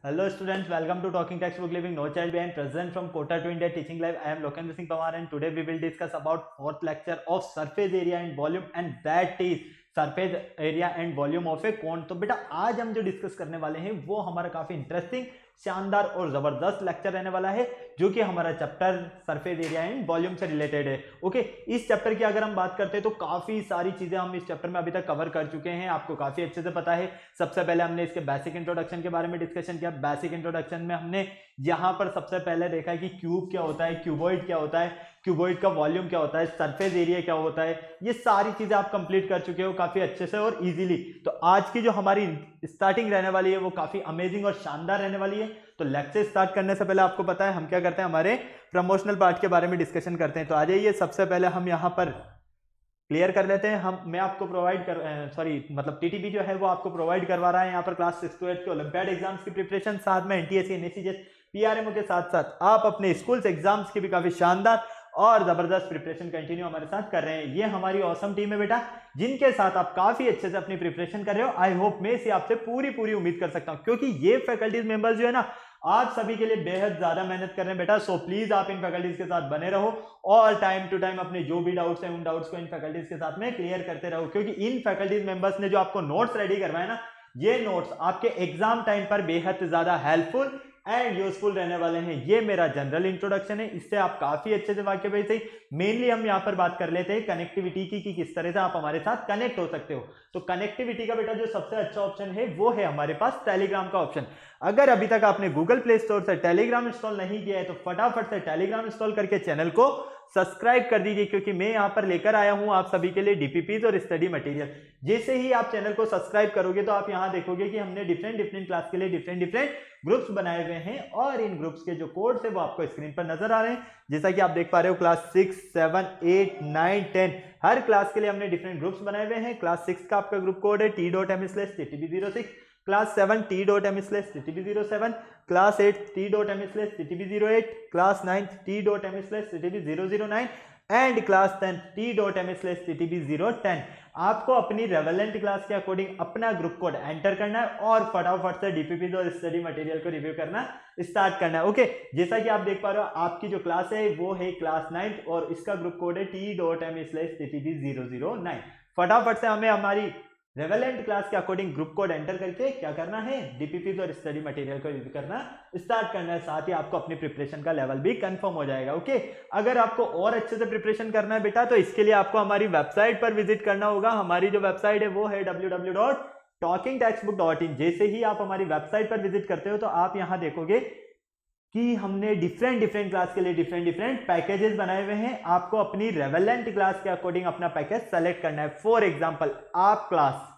Hello students, welcome to Talking Textbook Living No Child Behind. Present from Kota to India Teaching Live. I am Lokendra Singh Pawar and today we will discuss about fourth lecture of surface area and volume, and that is surface area and volume of a cone. तो बेटा आज हम जो discuss करने वाले हैं वो हमारा काफी इंटरेस्टिंग, शानदार और जबरदस्त लेक्चर रहने वाला है, जो कि हमारा chapter surface area and volume से रिलेटेड है। ओके, इस चैप्टर की अगर हम बात करते हैं तो काफी सारी चीजें हम इस चैप्टर में अभी तक कवर कर चुके हैं, आपको काफी अच्छे से पता है। सबसे पहले हमने इसके बेसिक इंट्रोडक्शन के बारे में डिस्कशन किया। बेसिक इंट्रोडक्शन में हमने यहाँ पर सबसे पहले देखा कि क्यूब क्या होता है, क्यूबॉइड क्या होता है, क्यूबॉइड का वॉल्यूम क्या होता है, सरफेस एरिया क्या होता है, ये सारी चीजें आप कंप्लीट कर चुके हो काफी अच्छे से और इजीली। तो आज की जो हमारी स्टार्टिंग रहने वाली है वो काफी अमेजिंग और शानदार रहने वाली है। तो लेक्चर स्टार्ट करने से पहले आपको पता है हम क्या करते हैं, हमारे प्रमोशनल पार्ट के बारे में डिस्कशन करते हैं। तो आ जाइए, सबसे पहले हम यहाँ पर क्लियर कर लेते हैं। मैं आपको प्रोवाइड कर टीटीपी जो है वो आपको प्रोवाइड करवा रहा है यहाँ पर क्लास 6 to 8 के ओलंपियाड एग्जाम्स की प्रिपरेशन, साथ में एनटीएससी, एनएससीजेएस, पीआरएमओ के साथ साथ आप अपने स्कूल्स एग्जाम्स की भी काफी शानदार और जबरदस्त प्रिपरेशन कंटिन्यू हमारे साथ कर रहे हैं। ये हमारी ऑसम टीम है बेटा, जिनके साथ आप काफी अच्छे से अपनी प्रिपरेशन कर रहे हो। आई होप मैं इसे आपसे पूरी उम्मीद कर सकता हूं, क्योंकि ये फैकल्टीज मेंबर्स जो है ना आप सभी के लिए बेहद ज्यादा मेहनत कर रहे हैं बेटा। सो प्लीज आप इन फैकल्टीज के साथ बने रहो और टाइम टू टाइम अपने जो भी डाउट्स हैं उन डाउट्स को इन फैकल्टीज के साथ में क्लियर करते रहो, क्योंकि इन फैकल्टीज मेंबर्स ने जो आपको नोट्स रेडी करवाए ना, ये नोट्स आपके एग्जाम टाइम पर बेहद ज्यादा हेल्पफुल एंड यूजफुल रहने वाले हैं। ये मेरा जनरल इंट्रोडक्शन है, इससे आप काफी अच्छे से वाकिफ है। मेनली हम यहाँ पर बात कर लेते हैं कनेक्टिविटी की कि किस तरह से आप हमारे साथ कनेक्ट हो सकते हो। तो कनेक्टिविटी का बेटा जो सबसे अच्छा ऑप्शन है वो है हमारे पास टेलीग्राम का ऑप्शन। अगर अभी तक आपने गूगल प्ले स्टोर से टेलीग्राम इंस्टॉल नहीं किया है तो फटाफट से टेलीग्राम इंस्टॉल करके चैनल को सब्सक्राइब कर दीजिए, क्योंकि मैं यहाँ पर लेकर आया हूँ आप सभी के लिए डीपीपीज और स्टडी मटेरियल। जैसे ही आप चैनल को सब्सक्राइब करोगे तो आप यहाँ देखोगे कि हमने डिफरेंट क्लास के लिए डिफरेंट ग्रुप्स बनाए हुए हैं, और इन ग्रुप्स के जो कोड्स है वो आपको स्क्रीन पर नजर आ रहे हैं। जैसा कि आप देख पा रहे हो, क्लास 6, 7, 8, 9, 10 हर क्लास के लिए हमने डिफरेंट ग्रुप्स बनाए हुए हैं। क्लास 6 का आपका ग्रुप कोड है t.m/ttb06, class 7 t.m/ttb07, class 8 t.m/ttb08, class 9 t.m/ttb009 and class 10 t.m/ttb010। आपको अपनी रेवेलेंट क्लास के अकॉर्डिंग अपना ग्रुप कोड एंटर करना है और फटाफट से डीपीपी और स्टडी मटेरियल को रिव्यू करना स्टार्ट करना है। ओके, जैसा कि आप देख पा रहे हो आपकी जो क्लास है वो है क्लास 9 और इसका ग्रुप कोड है t.m/ttb009। फटाफट से हमें हमारी रेवेलेंट क्लास के अकॉर्डिंग ग्रुप कोड एंटर करके क्या करना है, डीपीपी और स्टडी मटेरियल को रिव्यू करना स्टार्ट करना है। साथ ही आपको अपनी प्रिपरेशन का लेवल भी कंफर्म हो जाएगा। ओके, अगर आपको और अच्छे से प्रिपरेशन करना है बेटा तो इसके लिए आपको हमारी वेबसाइट पर विजिट करना होगा। हमारी जो वेबसाइट है वो है www.talkingtextbook.in। जैसे ही आप हमारी वेबसाइट पर विजिट करते हो तो आप यहाँ देखोगे कि हमने डिफरेंट क्लास के लिए डिफरेंट पैकेजेस बनाए हुए हैं। आपको अपनी रेवेलेंट क्लास के अकॉर्डिंग अपना पैकेज सेलेक्ट करना है। फॉर एग्जांपल आप क्लास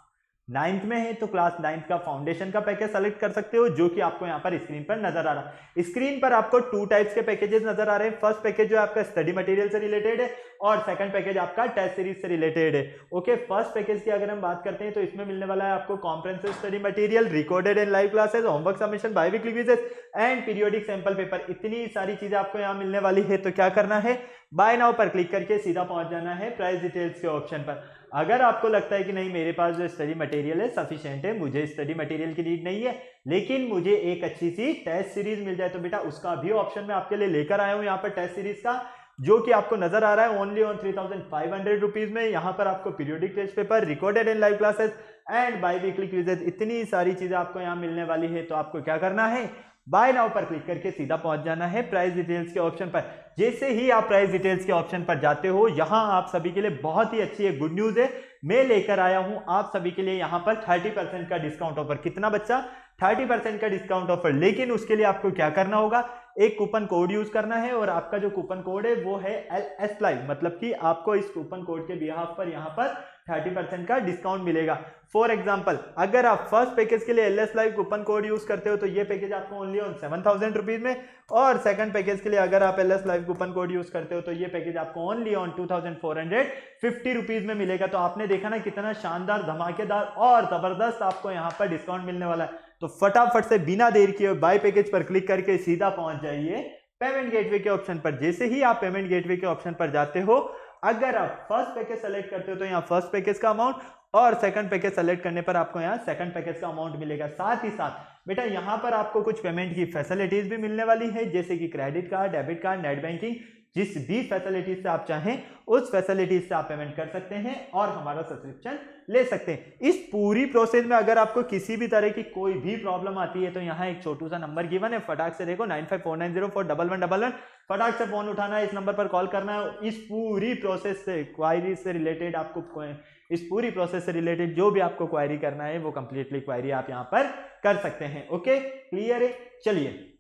9th में है तो क्लास 9th का फाउंडेशन का पैकेज सेलेक्ट कर सकते हो, जो कि आपको यहाँ पर स्क्रीन पर नजर आ रहा है। स्क्रीन पर आपको 2 टाइप्स के पैकेजेस नजर आ रहे हैं। फर्स्ट पैकेज जो आपका स्टडी मटेरियल से रिलेटेड है और सेकंड पैकेज आपका टेस्ट सीरीज से रिलेटेड है। ओके, फर्स्ट पैकेज की अगर हम बात करते हैं तो इसमें मिलने वाला है आपको comprehensive study material, recorded and live classes, homework submission, biweekly quizzes and periodic sample paper. इतनी सारी चीजें आपको यहाँ मिलने वाली है। तो क्या करना है, बाय नाउ पर क्लिक करके सीधा पहुंच जाना है प्राइस डिटेल्स के ऑप्शन पर। अगर आपको लगता है कि नहीं मेरे पास जो स्टडी मटेरियल है सफिशिएंट है, मुझे स्टडी मटेरियल की नीड नहीं है, लेकिन मुझे एक अच्छी सी टेस्ट सीरीज मिल जाए, तो बेटा उसका भी ऑप्शन मैं आपके लिए लेकर आया हूं यहाँ पर टेस्ट सीरीज का, जो कि आपको नजर आ रहा है ओनली ऑन 3500 रुपीज में। यहाँ पर आपको periodic test paper, recorded and live classes and biweekly quizzes, इतनी सारी चीजें आपको यहाँ मिलने वाली है। तो आपको क्या करना है, बाय नाउ पर क्लिक करके सीधा पहुंच जाना है प्राइस डिटेल्स के ऑप्शन पर। जैसे ही आप प्राइस डिटेल्स के ऑप्शन पर जाते हो, यहां आप सभी के लिए बहुत ही अच्छी एक गुड न्यूज है, मैं लेकर आया हूं आप सभी के लिए यहां पर 30% का डिस्काउंट ऑफर। कितना बच्चा, 30% का डिस्काउंट ऑफर। लेकिन उसके लिए आपको क्या करना होगा, एक कूपन कोड यूज करना है, और आपका जो कूपन कोड है वो है LS लाइव, मतलब कि आपको इस कूपन कोड के बिहाफ पर यहां पर 30% का डिस्काउंट मिलेगा। फॉर एग्जांपल अगर आप फर्स्ट पैकेज के लिए LS live coupon code use करते हो तो ये पैकेज आपको ओनली ऑन 7000 रुपीज में, और सेकंड पैकेज के लिए अगर आप LS live coupon code use करते हो तो ये पैकेज आपको ओनली ऑन 2450 रुपीज में मिलेगा। तो आपने देखा ना कितना शानदार, धमाकेदार और जबरदस्त आपको यहाँ पर डिस्काउंट मिलने वाला है। तो फटाफट से बिना देर किए बाय पैकेज पर क्लिक करके सीधा पहुंच जाइए पेमेंट गेटवे के ऑप्शन पर। जैसे ही आप पेमेंट गेटवे के ऑप्शन पर जाते हो, अगर आप फर्स्ट पैकेज सेलेक्ट करते हो तो यहाँ फर्स्ट पैकेज का अमाउंट और सेकंड पैकेज सेलेक्ट करने पर आपको यहाँ सेकंड पैकेज का अमाउंट मिलेगा। साथ ही साथ बेटा यहाँ पर आपको कुछ पेमेंट की फैसिलिटीज भी मिलने वाली है, जैसे कि credit card, debit card, net banking, जिस भी फैसिलिटीज से आप चाहें उस फैसिलिटीज से आप पेमेंट कर सकते हैं और हमारा सब्सक्रिप्शन ले सकते हैं। इस पूरी प्रोसेस में अगर आपको किसी भी तरह की कोई भी प्रॉब्लम आती है तो यहाँ एक छोटू सा नंबर गिवन है, फटाक से देखो 9549041111, फटाक से फोन उठाना है, इस नंबर पर कॉल करना है। इस पूरी प्रोसेस से क्वायरी से रिलेटेड आपको इस पूरी प्रोसेस से रिलेटेड जो भी आपको क्वायरी करना है वो कंप्लीटली क्वायरी आप यहाँ पर कर सकते हैं। ओके, क्लियर है। चलिए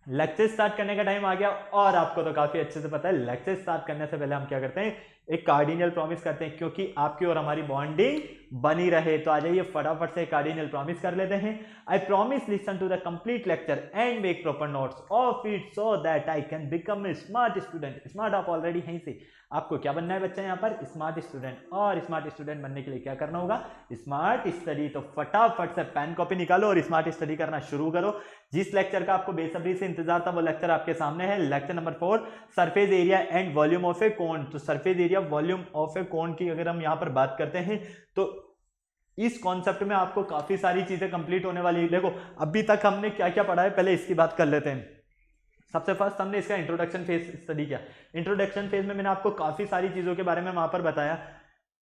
लेक्चर स्टार्ट करने का टाइम आ गया और आपको तो काफी अच्छे से पता है लेक्चर स्टार्ट करने से पहले हम क्या करते हैं, एक कार्डिनल प्रॉमिस करते हैं, क्योंकि आपकी और हमारी बॉन्डिंग बनी रहे। तो आ जाइए फटाफट से कार्डिनल प्रॉमिस कर लेते हैं। I promise listen to the complete lecture and make proper notes of it so that I can become a smart student. Smart आप ऑलरेडी हैं से, आपको क्या बनना है बच्चा यहाँ पर, स्मार्ट स्टूडेंट। और स्मार्ट स्टूडेंट बनने के लिए क्या करना होगा, स्मार्ट स्टडी। तो फटाफट से पेन कॉपी निकालो और स्मार्ट स्टडी करना शुरू करो। जिस लेक्चर का आपको बेसब्री से इंतजार था वो लेक्चर आपके सामने है, lecture number 4, surface area and volume of a cone. तो surface area volume of a cone की अगर हम यहाँ पर बात करते हैं तो इस कॉन्सेप्ट में आपको काफी सारी चीजें कंप्लीट होने वाली है। देखो अभी तक हमने क्या क्या पढ़ा है, पहले इसकी बात कर लेते हैं। सबसे फर्स्ट हमने इसका इंट्रोडक्शन फेज स्टडी किया। इंट्रोडक्शन फेज में मैंने आपको काफी सारी चीजों के बारे में वहां पर बताया।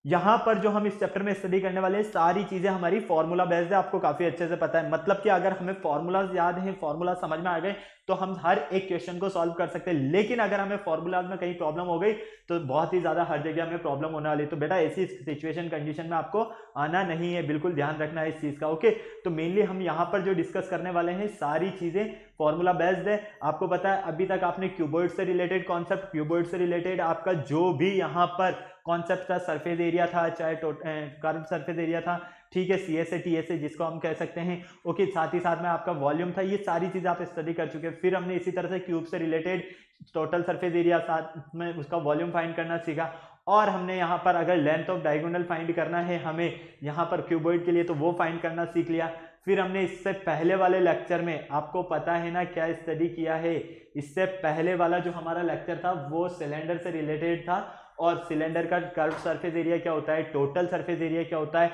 यहां पर जो हम इस चैप्टर में स्टडी करने वाले हैं सारी चीजें हमारी फॉर्मूला बेस्ड है, आपको काफी अच्छे से पता है। मतलब कि अगर हमें फॉर्मूलाज याद हैं, फॉर्मूला समझ में आ गए तो हम हर एक क्वेश्चन को सॉल्व कर सकते हैं। लेकिन अगर हमें फॉर्मूलाज में कहीं प्रॉब्लम हो गई तो बहुत ही ज्यादा हर जगह हमें प्रॉब्लम होने वाली। तो बेटा ऐसी सिचुएशन कंडीशन में आपको आना नहीं है, बिल्कुल ध्यान रखना है इस चीज का। ओके, तो मेनली हम यहाँ पर जो डिस्कस करने वाले हैं सारी चीजें फॉर्मूला बेस्ड है। आपको पता है अभी तक आपने क्यूबॉइड से रिलेटेड कॉन्सेप्ट, क्यूबॉइड से रिलेटेड आपका जो भी यहाँ पर कॉन्सेप्ट था, सरफेस एरिया था, चाहे कर्व सरफेस एरिया था, ठीक है, CSA TSA जिसको हम कह सकते हैं। ओके, साथ ही साथ में आपका वॉल्यूम था, ये सारी चीजें आप स्टडी कर चुके हैं। फिर हमने इसी तरह से क्यूब से रिलेटेड टोटल सरफेस एरिया साथ में उसका वॉल्यूम फाइंड करना सीखा। और हमने यहाँ पर अगर लेंथ ऑफ डायगोनल फाइंड करना है हमें यहाँ पर क्यूबॉइड के लिए तो वो फाइंड करना सीख लिया। फिर हमने इससे पहले वाले लेक्चर में आपको पता है ना क्या स्टडी किया है, इससे पहले वाला जो हमारा लेक्चर था वो सिलेंडर से रिलेटेड था। और सिलेंडर का कर्व सरफेस एरिया क्या होता है, टोटल सरफेस एरिया क्या होता है,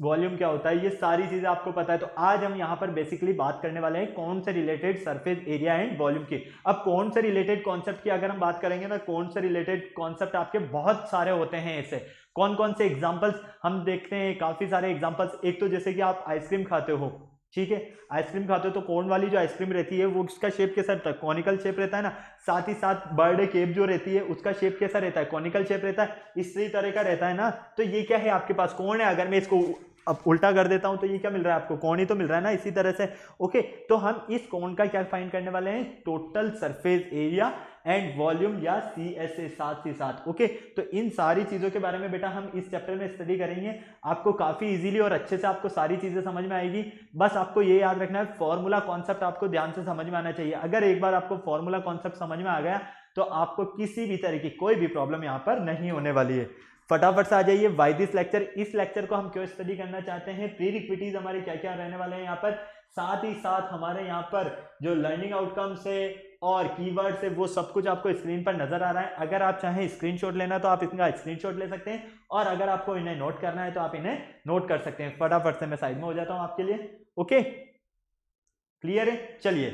वॉल्यूम क्या होता है, ये सारी चीजें आपको पता है। तो आज हम यहाँ पर बेसिकली बात करने वाले हैं कौन से related surface area and volume की। अब कौन से रिलेटेड कॉन्सेप्ट की अगर हम बात करेंगे ना, कौन से रिलेटेड कॉन्सेप्ट आपके बहुत सारे होते हैं। ऐसे कौन कौन से एग्जाम्पल्स हम देखते हैं, काफी सारे एग्जाम्पल्स। एक तो जैसे कि आप आइसक्रीम खाते हो, ठीक है, आइसक्रीम खाते हो तो कोन वाली जो आइसक्रीम रहती है वो उसका शेप कैसा रहता है, कॉनिकल शेप रहता है ना। साथ ही साथ बर्थडे केक जो रहती है उसका शेप कैसा रहता है, कॉनिकल शेप रहता है, इसी तरह का रहता है ना। तो ये क्या है आपके पास कोन है, अगर मैं इसको अब उल्टा कर देता हूं तो ये क्या मिल रहा है आपको, कोन ही तो मिल रहा है ना, इसी तरह से। ओके, तो हम इस कोन का क्या फाइंड करने वाले हैं, total surface area and volume या CSA साथ ही साथ। ओके, तो इन सारी चीजों के बारे में बेटा हम इस चैप्टर में स्टडी करेंगे। आपको काफी इजीली और अच्छे से आपको सारी चीजें समझ में आएगी। बस आपको ये याद रखना है फॉर्मूला कॉन्सेप्ट आपको ध्यान से समझ में आना चाहिए। अगर एक बार आपको फॉर्मूला कॉन्सेप्ट समझ में आ गया तो आपको किसी भी तरह की कोई भी प्रॉब्लम यहाँ पर नहीं होने वाली है। फटाफट से आ जाइए व्हाई दिस लेक्चर। इस लेक्चर को हम क्यों स्टडी करना चाहते हैं, प्री रिक्विटीज हमारे क्या क्या रहने वाले हैं यहाँ पर, साथ ही साथ हमारे यहाँ पर जो लर्निंग आउटकम्स है और कीवर्ड्स है वो सब कुछ आपको स्क्रीन पर नजर आ रहा है। अगर आप चाहें स्क्रीनशॉट लेना तो आप इसका स्क्रीनशॉट ले सकते हैं, और अगर आपको इन्हें नोट करना है तो आप इन्हें नोट कर सकते हैं। फटाफट से मैं साइड में हो जाता हूं आपके लिए। ओके, क्लियर है। चलिए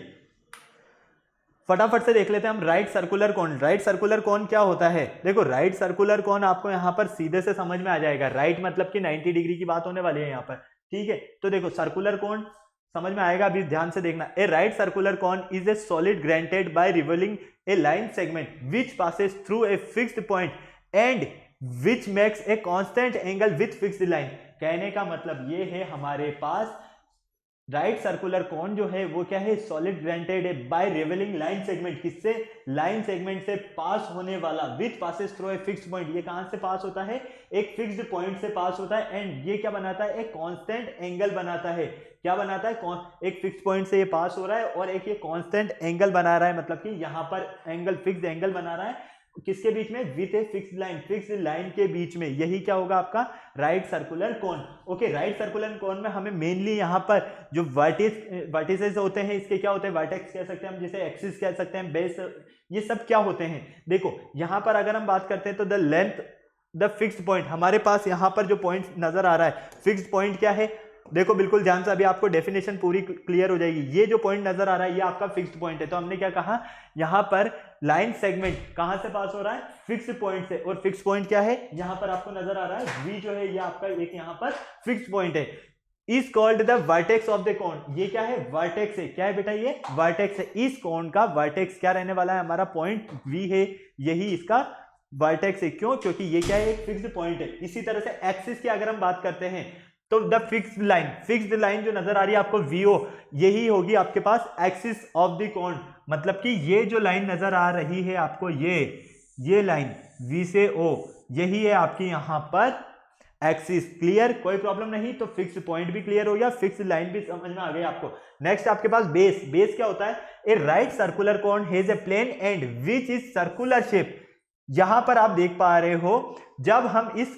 फटाफट से देख लेते हैं हम राइट सर्कुलर कोन। राइट सर्कुलर कोन क्या होता है, देखो राइट सर्कुलर कोन आपको यहाँ पर सीधे से समझ में आ जाएगा। राइट मतलब कि 90 डिग्री की बात होने वाली है यहाँ पर, ठीक है। तो देखो सर्कुलर कोन समझ में आएगा, अभी ध्यान से देखना। A right circular cone is a solid ग्रांटेड by revolving a line segment which passes through a fixed point and which makes a constant angle with fixed line. कहने का मतलब ये है हमारे पास राइट सर्कुलर कोन जो है वो क्या है, सॉलिड ग्रांटेड है बाय रिवॉल्विंग लाइन सेगमेंट, किससे, लाइन सेगमेंट से पास होने वाला, विच passes through a fixed point. ये कहां से पास होता है, एक फिक्स्ड पॉइंट से पास होता है। एंड ये क्या बनाता है, एक कांस्टेंट एंगल बनाता है। क्या बनाता है, एक फिक्स्ड पॉइंट से ये पास हो रहा है और एक ये कांस्टेंट एंगल बना रहा है, मतलब कि यहां पर एंगल, फिक्स्ड एंगल बना रहा है किसके बीच में, with a fixed line, fixed line के बीच में। यही क्या होगा आपका राइट सर्कुलर कोन। ओके, राइट सर्कुलर कोन में हमें मेनली यहाँ पर जो वर्टिसेस होते हैं, इसके क्या होते हैं, वर्टेक्स कह सकते हैं हम, जिसे एक्सिस कह सकते हैं, बेस, ये सब क्या होते हैं। देखो यहाँ पर अगर हम बात करते हैं तो the length the fixed point, हमारे पास यहाँ पर जो पॉइंट नजर आ रहा है, फिक्स्ड पॉइंट क्या है, देखो बिल्कुल ध्यान से, अभी आपको डेफिनेशन पूरी क्लियर हो जाएगी। ये जो पॉइंट नजर आ रहा है ये आपका फिक्स्ड पॉइंट है। तो हमने क्या कहा, यहाँ पर लाइन सेगमेंट कहां से पास हो रहा है, फिक्स्ड पॉइंट से, और फिक्स्ड पॉइंट क्या है, यहाँ पर आपको नजर आ रहा है V जो है ये आपका एक यहाँ पर फिक्स्ड पॉइंट है, is called the vertex of the कोन। ये क्या है, वर्टेक्स है, क्या है बेटा, ये वर्टेक्स है। इस कोन का वर्टेक्स क्या रहने वाला है, हमारा पॉइंट V है, यही इसका वर्टेक्स है। क्यों, क्योंकि ये क्या है, एक फिक्स्ड पॉइंट है। इसी तरह से एक्सिस की अगर हम बात करते हैं तो द फिक्स्ड लाइन जो नजर आ रही है आपको VO, यही होगी आपके पास एक्सिस ऑफ द कोन। मतलब कि ये जो लाइन नजर आ रही है आपको, ये लाइन V से O, यही है आपकी यहाँ पर एक्सिस। क्लियर, कोई प्रॉब्लम नहीं। तो फिक्स्ड पॉइंट भी क्लियर हो गया, फिक्स्ड लाइन भी समझ में आ गई आपको। नेक्स्ट आपके पास बेस क्या होता है, a right circular cone has a plane end which is circular shape. यहां पर आप देख पा रहे हो, जब हम इस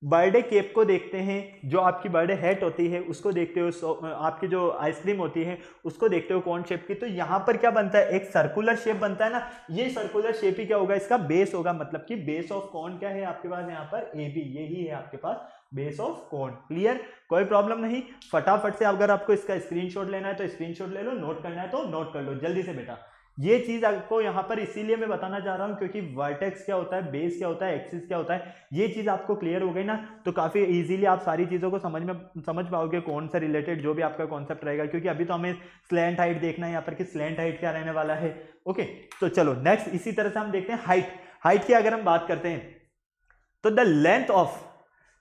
बर्थडे केक को देखते हैं, जो आपकी बर्थडे हैट होती है उसको देखते हो, आपकी जो आइसक्रीम होती है उसको देखते हो कौन शेप की, तो यहाँ पर क्या बनता है, एक सर्कुलर शेप बनता है ना। ये सर्कुलर शेप ही क्या होगा, इसका बेस होगा। मतलब कि बेस ऑफ कॉन क्या है आपके पास यहाँ पर, AB, यही है आपके पास बेस ऑफ कॉन। क्लियर, कोई प्रॉब्लम नहीं। फटाफट से अगर आपको इसका स्क्रीनशॉट लेना है तो स्क्रीनशॉट ले लो, नोट करना है तो नोट कर लो जल्दी से बेटा। ये चीज आपको यहाँ पर इसीलिए मैं बताना चाह रहा हूँ क्योंकि वर्टेक्स क्या होता है, बेस क्या होता है, एक्सिस क्या होता है, ये चीज आपको क्लियर हो गई ना, तो काफी इजीली आप सारी चीजों को समझ पाओगे कौन से रिलेटेड जो भी आपका कॉन्सेप्ट रहेगा। क्योंकि अभी तो हमें स्लैंट हाइट देखना है यहाँ पर कि स्लैंट हाइट क्या रहने वाला है। ओके, तो चलो नेक्स्ट इसी तरह से हम देखते हैं हाइट की अगर हम बात करते हैं तो the length of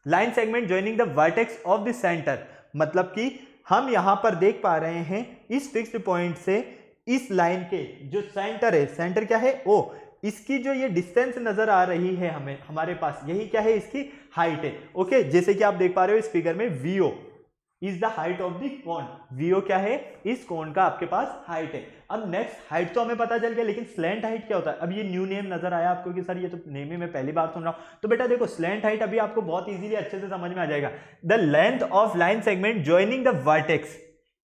line segment joining the vertex of the centre. मतलब कि हम यहां पर देख पा रहे हैं इस फिक्स्ड पॉइंट से इस लाइन के जो सेंटर है, सेंटर क्या है O, इसकी जो ये डिस्टेंस नजर आ रही है हमें, हमारे पास यही क्या है, इसकी हाइट है। ओके, जैसे कि आप देख पा रहे हो इस फिगर में VO is the height of the cone. VO क्या है, इस कोन का आपके पास हाइट है। अब नेक्स्ट हाइट तो हमें पता चल गया, लेकिन स्लैंट हाइट क्या होता है। अब ये न्यू नेम नजर आया आपको कि सर ये तो नेम ही मैं पहली बार सुन रहा हूं, तो बेटा देखो स्लैंट हाइट अभी आपको बहुत इजीली अच्छे से समझ में आ जाएगा। The length of line segment joining the vertex,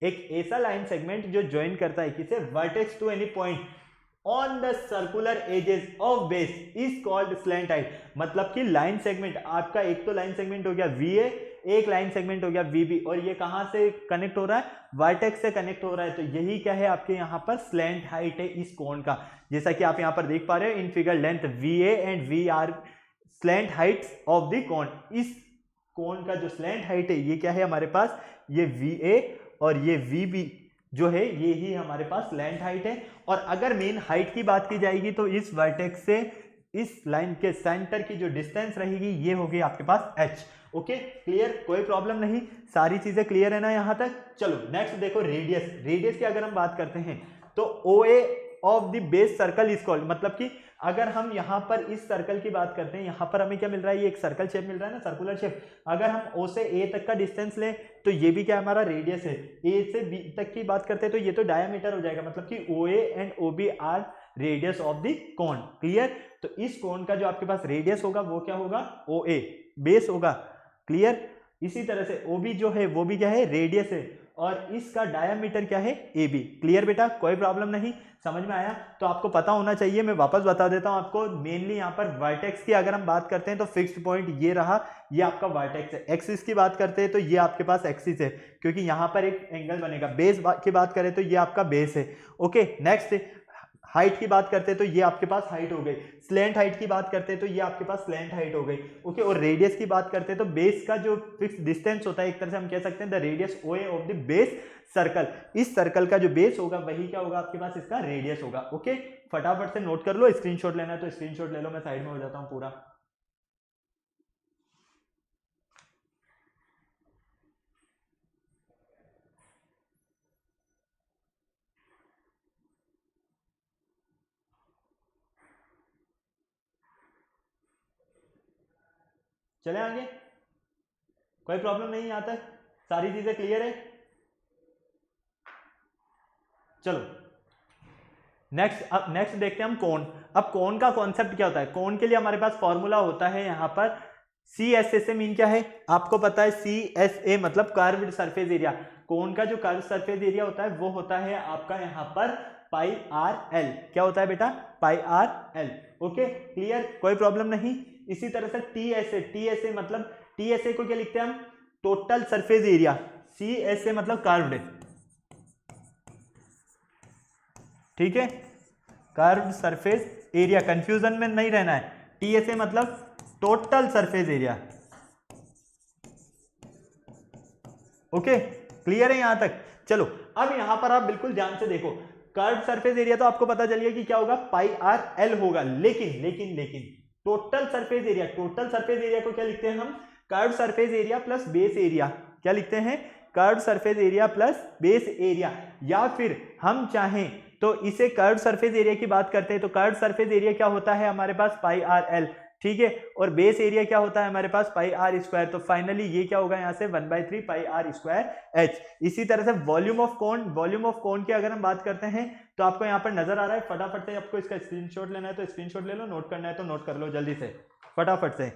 एक ऐसा लाइन सेगमेंट जो ज्वाइन करता है किसे, vertex to any point on the circular edges of base is called slant height. मतलब कि लाइन सेगमेंट आपका, एक तो लाइन सेगमेंट हो गया VA, एक लाइन सेगमेंट हो गया VB, और ये कहां से कनेक्ट हो रहा है, वर्टेक्स से कनेक्ट हो रहा है। तो यही क्या है आपके यहां पर स्लैंट हाइट है इस कोन का। जैसा कि आप यहां पर देख पा रहे हो in figure, length VA and V are slant heights of the cone. इस कोन का जो स्लैंट हाइट है ये क्या है हमारे पास, ये VA और ये VB जो है ये ही हमारे पास स्लैंट हाइट है। और अगर मेन हाइट की बात की जाएगी तो इस वर्टेक्स से इस लाइन के सेंटर की जो डिस्टेंस रहेगी ये होगी आपके पास H। ओके, क्लियर, कोई प्रॉब्लम नहीं, सारी चीजें क्लियर है ना यहां तक। चलो नेक्स्ट देखो रेडियस की अगर हम बात करते हैं तो OA of the base circle is called. मतलब कि अगर हम यहाँ पर इस सर्कल की बात करते हैं, यहाँ पर हमें क्या मिल रहा है, ये एक सर्कल शेप मिल रहा है ना, सर्कुलर शेप। अगर हम O से A तक का डिस्टेंस लें तो ये भी क्या हमारा रेडियस है। A से B तक की बात करते हैं तो ये तो डायमीटर हो जाएगा। मतलब कि OA and OB are radius of the cone. Clear, तो इस कोन का जो आपके पास रेडियस होगा वो क्या होगा, OA बेस होगा। क्लियर, इसी तरह से OB जो है वो भी क्या है, रेडियस है, और इसका डायमीटर क्या है, AB। क्लियर बेटा, कोई प्रॉब्लम नहीं, समझ में आया। तो आपको पता होना चाहिए, मैं वापस बता देता हूं आपको। मेनली यहाँ पर वर्टेक्स की अगर हम बात करते हैं तो फिक्स्ड पॉइंट ये रहा, ये आपका वर्टेक्स है। एक्सिस की बात करते हैं तो ये आपके पास एक्सिस है क्योंकि यहाँ पर एक एंगल बनेगा। बेस की बात करें तो ये आपका बेस है। ओके, नेक्स्ट हाइट की बात करते हैं तो ये आपके पास हाइट हो गई। स्लैंट हाइट की बात करते हैं तो ये आपके पास स्लैंट हाइट हो गई। ओके, और रेडियस की बात करते हैं तो बेस का जो फिक्स डिस्टेंस होता है, एक तरह से हम कह सकते हैं the radius OA of the base circle. इस सर्कल का जो बेस होगा वही क्या होगा आपके पास, इसका रेडियस होगा। ओके, फटाफट से नोट कर लो, स्क्रीनशॉट लेना है तो स्क्रीनशॉट ले लो, मैं साइड में हो जाता हूं पूरा। चले आगे, कोई प्रॉब्लम नहीं, यहां तक सारी चीजें क्लियर है। चलो नेक्स्ट देखते हैं हम कोन। अब कोन का कॉन्सेप्ट क्या होता है, कोन के लिए हमारे पास फॉर्मूला होता है यहाँ पर CSA से मीन क्या है आपको पता है, CSA मतलब कर्व्ड सरफेस एरिया। कोन का जो कर्व सरफेस एरिया होता है वो होता है आपका यहाँ पर पाई RL। क्या होता है बेटा, पाई RL। ओके, क्लियर, कोई प्रॉब्लम नहीं। इसी तरह से टीएसए मतलब टीएसए को क्या लिखते हैं हम, टोटल सरफेस एरिया, सीएसए मतलब कर्व्ड, ठीक है, कर्व्ड सरफेस एरिया, कंफ्यूजन में नहीं रहना है, टीएसए मतलब total surface area. Okay, clear है यहां तक? चलो अब यहां पर आप बिल्कुल ध्यान से देखो, कर्व सरफेस एरिया तो आपको पता चलिए कि क्या होगा, पाई आर एल होगा, लेकिन लेकिन लेकिन total surface area, total surface area को क्या लिखते हैं हम, curve surface area plus base area, क्या लिखते हैं, curve surface area plus base area, या फिर हम चाहें तो इसे कर्व सरफेस एरिया की बात करते हैं तो कर्व सरफेस एरिया क्या होता है हमारे पास, पाई आर एल, ठीक है, और बेस एरिया क्या होता है हमारे पास, पाई आर स्क्वायर। तो फाइनली ये क्या होगा यहाँ से 1/3 पाई आर स्क्वायर एच। इसी तरह से volume of cone, volume of कोन की अगर हम बात करते हैं तो आपको यहाँ पर नजर आ रहा है, फटाफट से आपको इसका स्क्रीनशॉट लेना है तो स्क्रीनशॉट ले लो, नोट करना है तो नोट कर लो जल्दी से फटाफट से।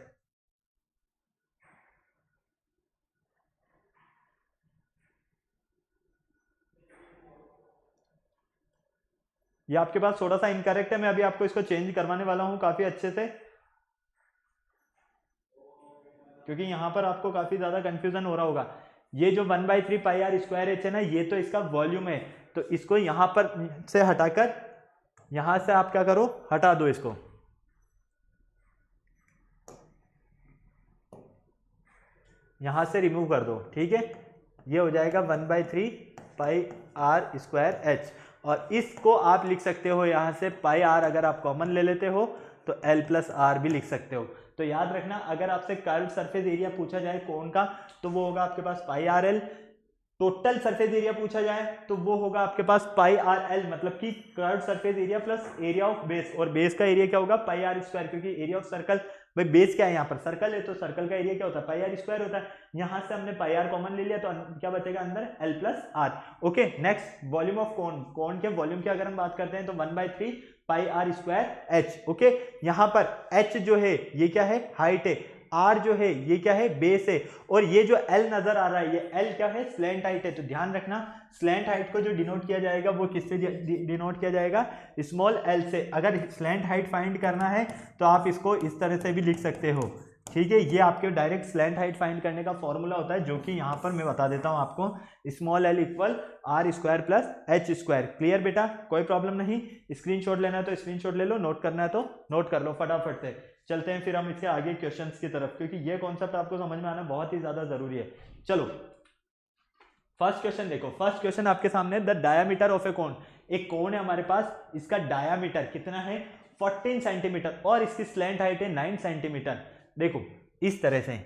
ये आपके पास थोड़ा सा इनकरेक्ट है, मैं अभी आपको इसको चेंज करवाने वाला हूँ काफी अच्छे से, क्योंकि यहां पर आपको काफी ज्यादा कंफ्यूजन हो रहा होगा। ये जो 1/3 पाई आर स्क्वायर एच है ना, ये तो इसका वॉल्यूम है, तो इसको यहां पर से हटाकर यहां से आप क्या करो, हटा दो इसको, यहां से रिमूव कर दो, ठीक है, ये हो जाएगा 1/3 पाई आर स्क्वायर एच। और इसको आप लिख सकते हो यहां से पाई आर, अगर आप कॉमन ले लेते हो तो एल प्लस आर भी लिख सकते हो। तो याद रखना, अगर आपसे कर्व सरफेस एरिया पूछा जाए कोन का तो वो होगा आपके पास pi r l, total surface area पूछा जाए तो वो होगा आपके पास पाई आर एल, मतलब कि curve surface area plus area of base, और बेस का एरिया क्या होगा, पाई आर स्क्वायर, क्योंकि एरिया ऑफ सर्कल, भाई बेस क्या है यहाँ पर, सर्कल है, तो सर्कल का एरिया क्या होता है, पाई आर स्क्वायर होता है। यहां से हमने पाई आर कॉमन ले लिया तो क्या बचेगा अंदर, l plus r. Okay, next volume of cone, cone के वॉल्यूम की अगर हम बात करते हैं तो 1/3 pi are square H. Okay, यहां पर एच जो है ये क्या है, हाइट है, आर जो है ये क्या है, बेस है, और ये जो एल नजर आ रहा है ये एल क्या है, स्लैंट हाइट है। तो ध्यान रखना, स्लैंट हाइट को जो डिनोट किया जाएगा वो किससे डिनोट किया जाएगा, स्मॉल एल से। अगर स्लैंट हाइट फाइंड करना है तो आप इसको इस तरह से भी लिख सकते हो, ठीक है, ये आपके डायरेक्ट स्लैंट हाइट फाइंड करने का फॉर्मूला होता है, जो कि यहाँ पर मैं बता देता हूँ आपको, small L equal R square plus H square. Clear बेटा, कोई प्रॉब्लम नहीं, स्क्रीनशॉट लेना है तो स्क्रीनशॉट ले लो, नोट करना है तो नोट कर लो फटाफट से। चलते हैं फिर हम इसके आगे क्वेश्चंस की तरफ, क्योंकि ये कॉन्सेप्ट आपको समझ में आना बहुत ही ज्यादा जरूरी है। चलो फर्स्ट क्वेश्चन देखो, फर्स्ट क्वेश्चन आपके सामने, the diameter of a cone, एक कोन है हमारे पास, इसका डायामीटर कितना है 14 सेंटीमीटर और इसकी स्लैंट हाइट है 9 सेंटीमीटर। देखो इस तरह से,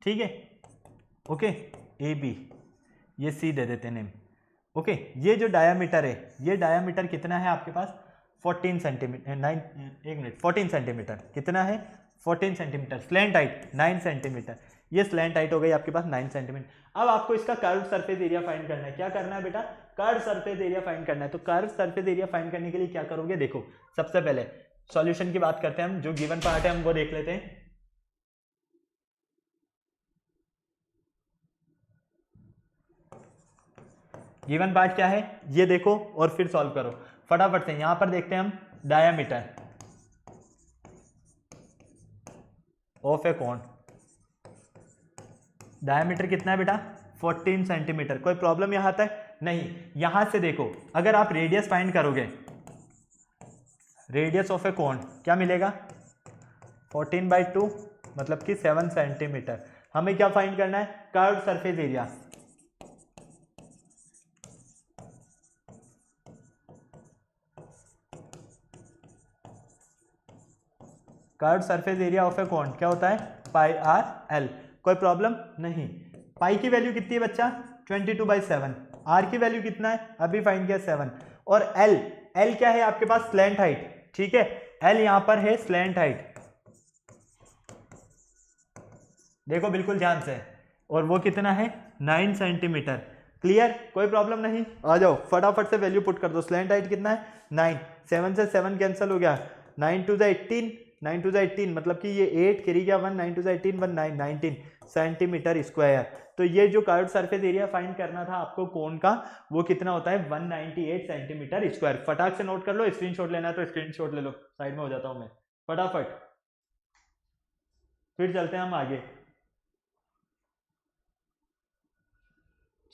ठीक है, ओके, ए बी, ये सी दे देते हैं नेम। ओके, ये जो डायामीटर है, ये डायामीटर कितना है आपके पास 14 सेंटीमीटर, 9, एक मिनट, 14 सेंटीमीटर, कितना है 14 सेंटीमीटर, स्लैंट हाइट 9 सेंटीमीटर, ये स्लैंट हाइट हो गई आपके पास 9 सेंटीमीटर। अब आपको इसका कर्व सरफेस एरिया फाइंड करना है। क्या करना है बेटा, कर्व सरफेस एरिया फाइंड करना है। तो कर्व सरफेस एरिया फाइंड करने के लिए क्या करोगे, देखो सबसे पहले सॉल्यूशन की बात करते हैं हम, जो गिवन पार्ट है हम वो देख लेते हैं। गिवन पार्ट क्या है ये देखो और फिर सॉल्व करो फटाफट से। यहां पर देखते हैं हम diameter of a cone, diameter कितना है बेटा 14 सेंटीमीटर। कोई प्रॉब्लम यहां तक नहीं। यहां से देखो, अगर आप रेडियस फाइंड करोगे, रेडियस ऑफ ए कोन क्या मिलेगा 14/2 मतलब कि 7 सेंटीमीटर। हमें क्या फाइंड करना है, curve surface area. Curve surface area of a cone क्या होता है पाई आर एल। कोई प्रॉब्लम नहीं। पाई की वैल्यू कितनी है बच्चा 22/7। आर की वैल्यू कितना है अभी फाइंड किया 7। और एल, एल क्या है आपके पास स्लैंट हाइट, ठीक है, एल यहां पर है स्लैंट हाइट, देखो बिल्कुल ध्यान से, और वो कितना है 9 सेंटीमीटर। क्लियर, कोई प्रॉब्लम नहीं। आ जाओ फटाफट से वैल्यू पुट कर दो। स्लैंट हाइट कितना है 9, 7 से 7 कैंसिल हो गया, 9 to the 18, 9 to the 18 मतलब कि ये 8 कैरी गया 1, 9 to the 18 1 9, 19 सेंटीमीटर स्क्वायर। तो ये जो कर्व सरफेस एरिया फाइंड करना था आपको कोन का, वो कितना होता है 198 सेंटीमीटर स्क्वायर। फटाक से नोट कर लो, स्क्रीनशॉट लेना है तो स्क्रीनशॉट ले लो साइड में हो जाता हूं मैं फटाफट, फिर चलते हैं हम आगे।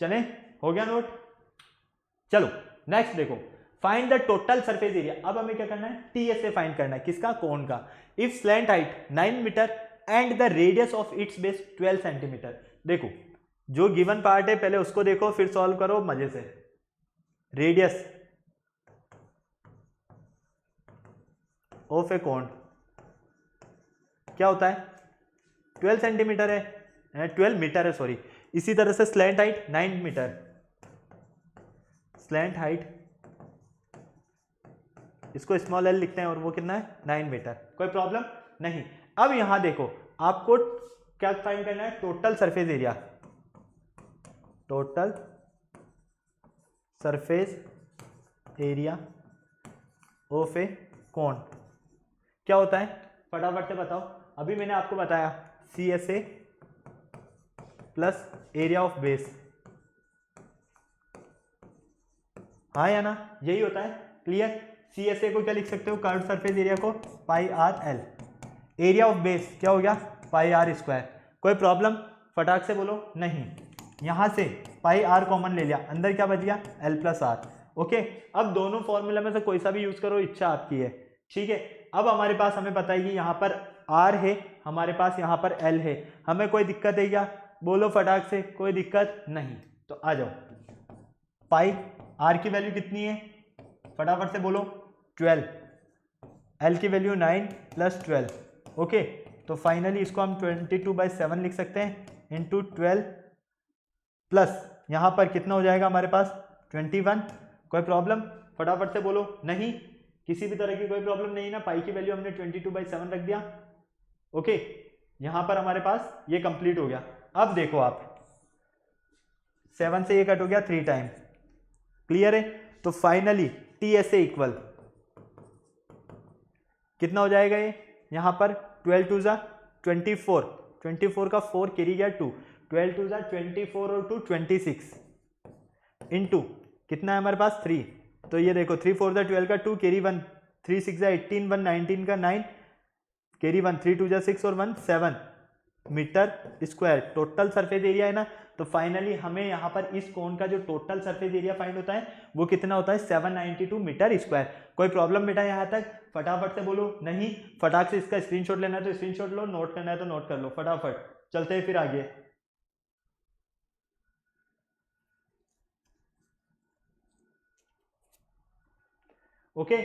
चलें, हो गया नोट। चलो नेक्स्ट देखो, find the total surface area. अब हमें क्या करना है, टीएसए फाइंड करना है, किसका, कोन का। If slant height 9 metre and the radius of its base 12 centimetre. देखो जो गिवन पार्ट है पहले उसको देखो, फिर सॉल्व करो मजे से। रेडियस ऑफ ए कोन क्या होता है, 12 सेंटीमीटर है, 12 मीटर है सॉरी। इसी तरह से slant height 9 metre, slant height इसको स्मॉल एल लिखते हैं और वो कितना है 9 मीटर, कोई प्रॉब्लम नहीं। अब यहां देखो आपको क्या फाइंड करना है, total surface area, total surface area of a cone क्या होता है, फटाफट से बताओ। अभी मैंने आपको बताया C S A plus area of base, हाँ या ना, यही होता है, क्लियर। सी एस ए को क्या लिख सकते हो, कर्व सरफेस एरिया को pi r l, area of base क्या हो गया पाई आर स्क्वायर, कोई प्रॉब्लम, फटाक से बोलो नहीं। यहां से पाई आर कॉमन ले लिया, अंदर क्या बच गया एल प्लस आर, ओके। अब दोनों फॉर्मूला में से कोई सा भी यूज करो, इच्छा आपकी है, ठीक है। अब हमारे पास हमें पता है कि यहाँ पर आर है, हमारे पास यहाँ पर एल है, हमें कोई दिक्कत है क्या, बोलो फटाक से, कोई दिक्कत नहीं। तो आ जाओ, पाई आर की वैल्यू कितनी है, फटाफट से बोलो 12, एल की वैल्यू 9 प्लस 12, ओके। तो फाइनली इसको हम 22/7 लिख सकते हैं इंटू 12 प्लस यहाँ पर कितना हो जाएगा हमारे पास 21, कोई प्रॉब्लम, फटाफट से बोलो नहीं, किसी भी तरह की कोई प्रॉब्लम नहीं ना। पाई की वैल्यू हमने 22/7 रख दिया, ओके। यहां पर हमारे पास ये कंप्लीट हो गया। अब देखो आप 7 से ये कट हो गया 3 टाइम, क्लियर है। तो finally T S A equal कितना हो जाएगा, ये यहां पर 12 2 जा 24, 24 का 4 कैरी गया 2, 12 2 जा 24 और 2 26 इंटू कितना है हमारे पास 3, तो ये देखो 3 4 जा 12 का 2 कैरी 1, 3 6 जा 18 1 19 का 9 कैरी 1, 3 2 जा 6 और 1 7 metre square total surface area है ना। तो फाइनली हमें यहाँ पर इस कोन का जो टोटल सरफेस एरिया फाइंड होता है वो कितना होता है 792 मीटर स्क्वायर। कोई प्रॉब्लम बेटा यहाँ तक, फटाफट से बोलो नहीं। फटाक से इसका स्क्रीनशॉट लेना है तो स्क्रीनशॉट लो, नोट करना है तो नोट कर लो, फटाफट चलते हैं फिर आगे। ओके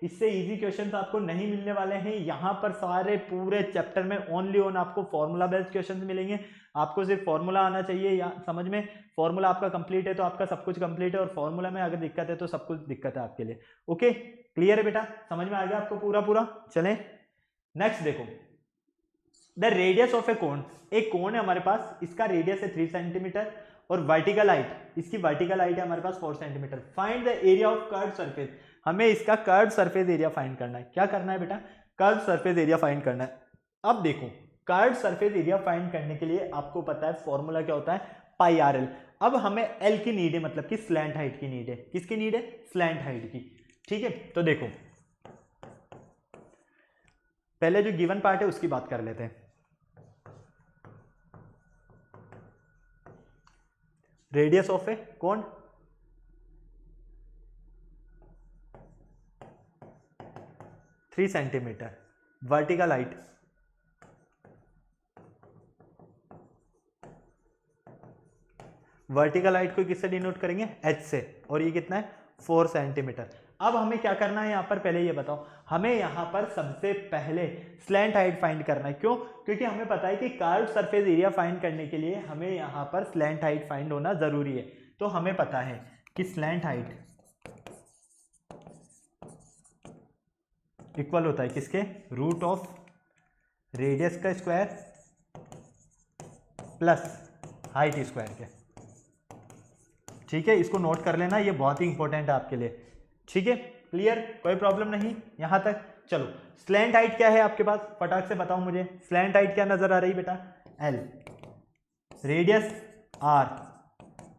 इससे इजी क्वेश्चंस आपको नहीं मिलने वाले हैं यहाँ पर, सारे पूरे चैप्टर में ओनली ऑन आपको फॉर्मूला बेस्ड क्वेश्चंस मिलेंगे। आपको सिर्फ फॉर्मूला आना चाहिए या समझ में, फॉर्मूला आपका कंप्लीट है तो आपका सब कुछ कंप्लीट है, और फॉर्मूला में अगर दिक्कत है तो सब कुछ दिक्कत है आपके लिए। ओके क्लियर है बेटा, समझ में आ गया आपको पूरा पूरा। चलें नेक्स्ट देखो, the radius of a cone, एक कोन है हमारे पास, इसका रेडियस है 3 सेंटीमीटर और वर्टिकल हाइट, इसकी वर्टिकल हाइट है हमारे पास 4 centimetre. Find the area of curve surface, हमें इसका कर्व सरफेस एरिया फाइंड करना है। क्या करना है बेटा, कर्व सरफेस एरिया फाइंड करना है। अब देखो कर्व सरफेस एरिया फाइंड करने के लिए आपको पता है फॉर्मूला क्या होता है, पाई आर एल। अब हमें एल की नीड है, मतलब कि स्लैंट हाइट की नीड है। किसकी नीड है, स्लैंट हाइट की, ठीक है। तो देखो पहले जो गिवन पार्ट है उसकी बात कर लेते हैं। Radius of a cone 3 centimetre, vertical height को किससे डिनोट करेंगे, एच से, और ये कितना है 4 सेंटीमीटर। अब हमें क्या करना है यहाँ पर, पहले ये बताओ, हमें यहाँ पर सबसे पहले स्लैंट हाइट फाइंड करना है। क्यों, क्योंकि हमें पता है कि कर्व सरफेस एरिया फाइंड करने के लिए हमें यहाँ पर स्लैंट हाइट फाइंड होना जरूरी है। तो हमें पता है कि स्लैंट हाइट इक्वल होता है किसके, रूट ऑफ रेडियस का स्क्वायर प्लस हाइट स्क्वायर के, ठीक है। इसको नोट कर लेना, ये बहुत ही इंपॉर्टेंट है आपके लिए, ठीक है। क्लियर, कोई प्रॉब्लम नहीं यहाँ तक। चलो स्लैंट हाइट क्या है आपके पास, फटाक से बताओ मुझे, स्लैंट हाइट क्या नजर आ रही बेटा, एल, रेडियस आर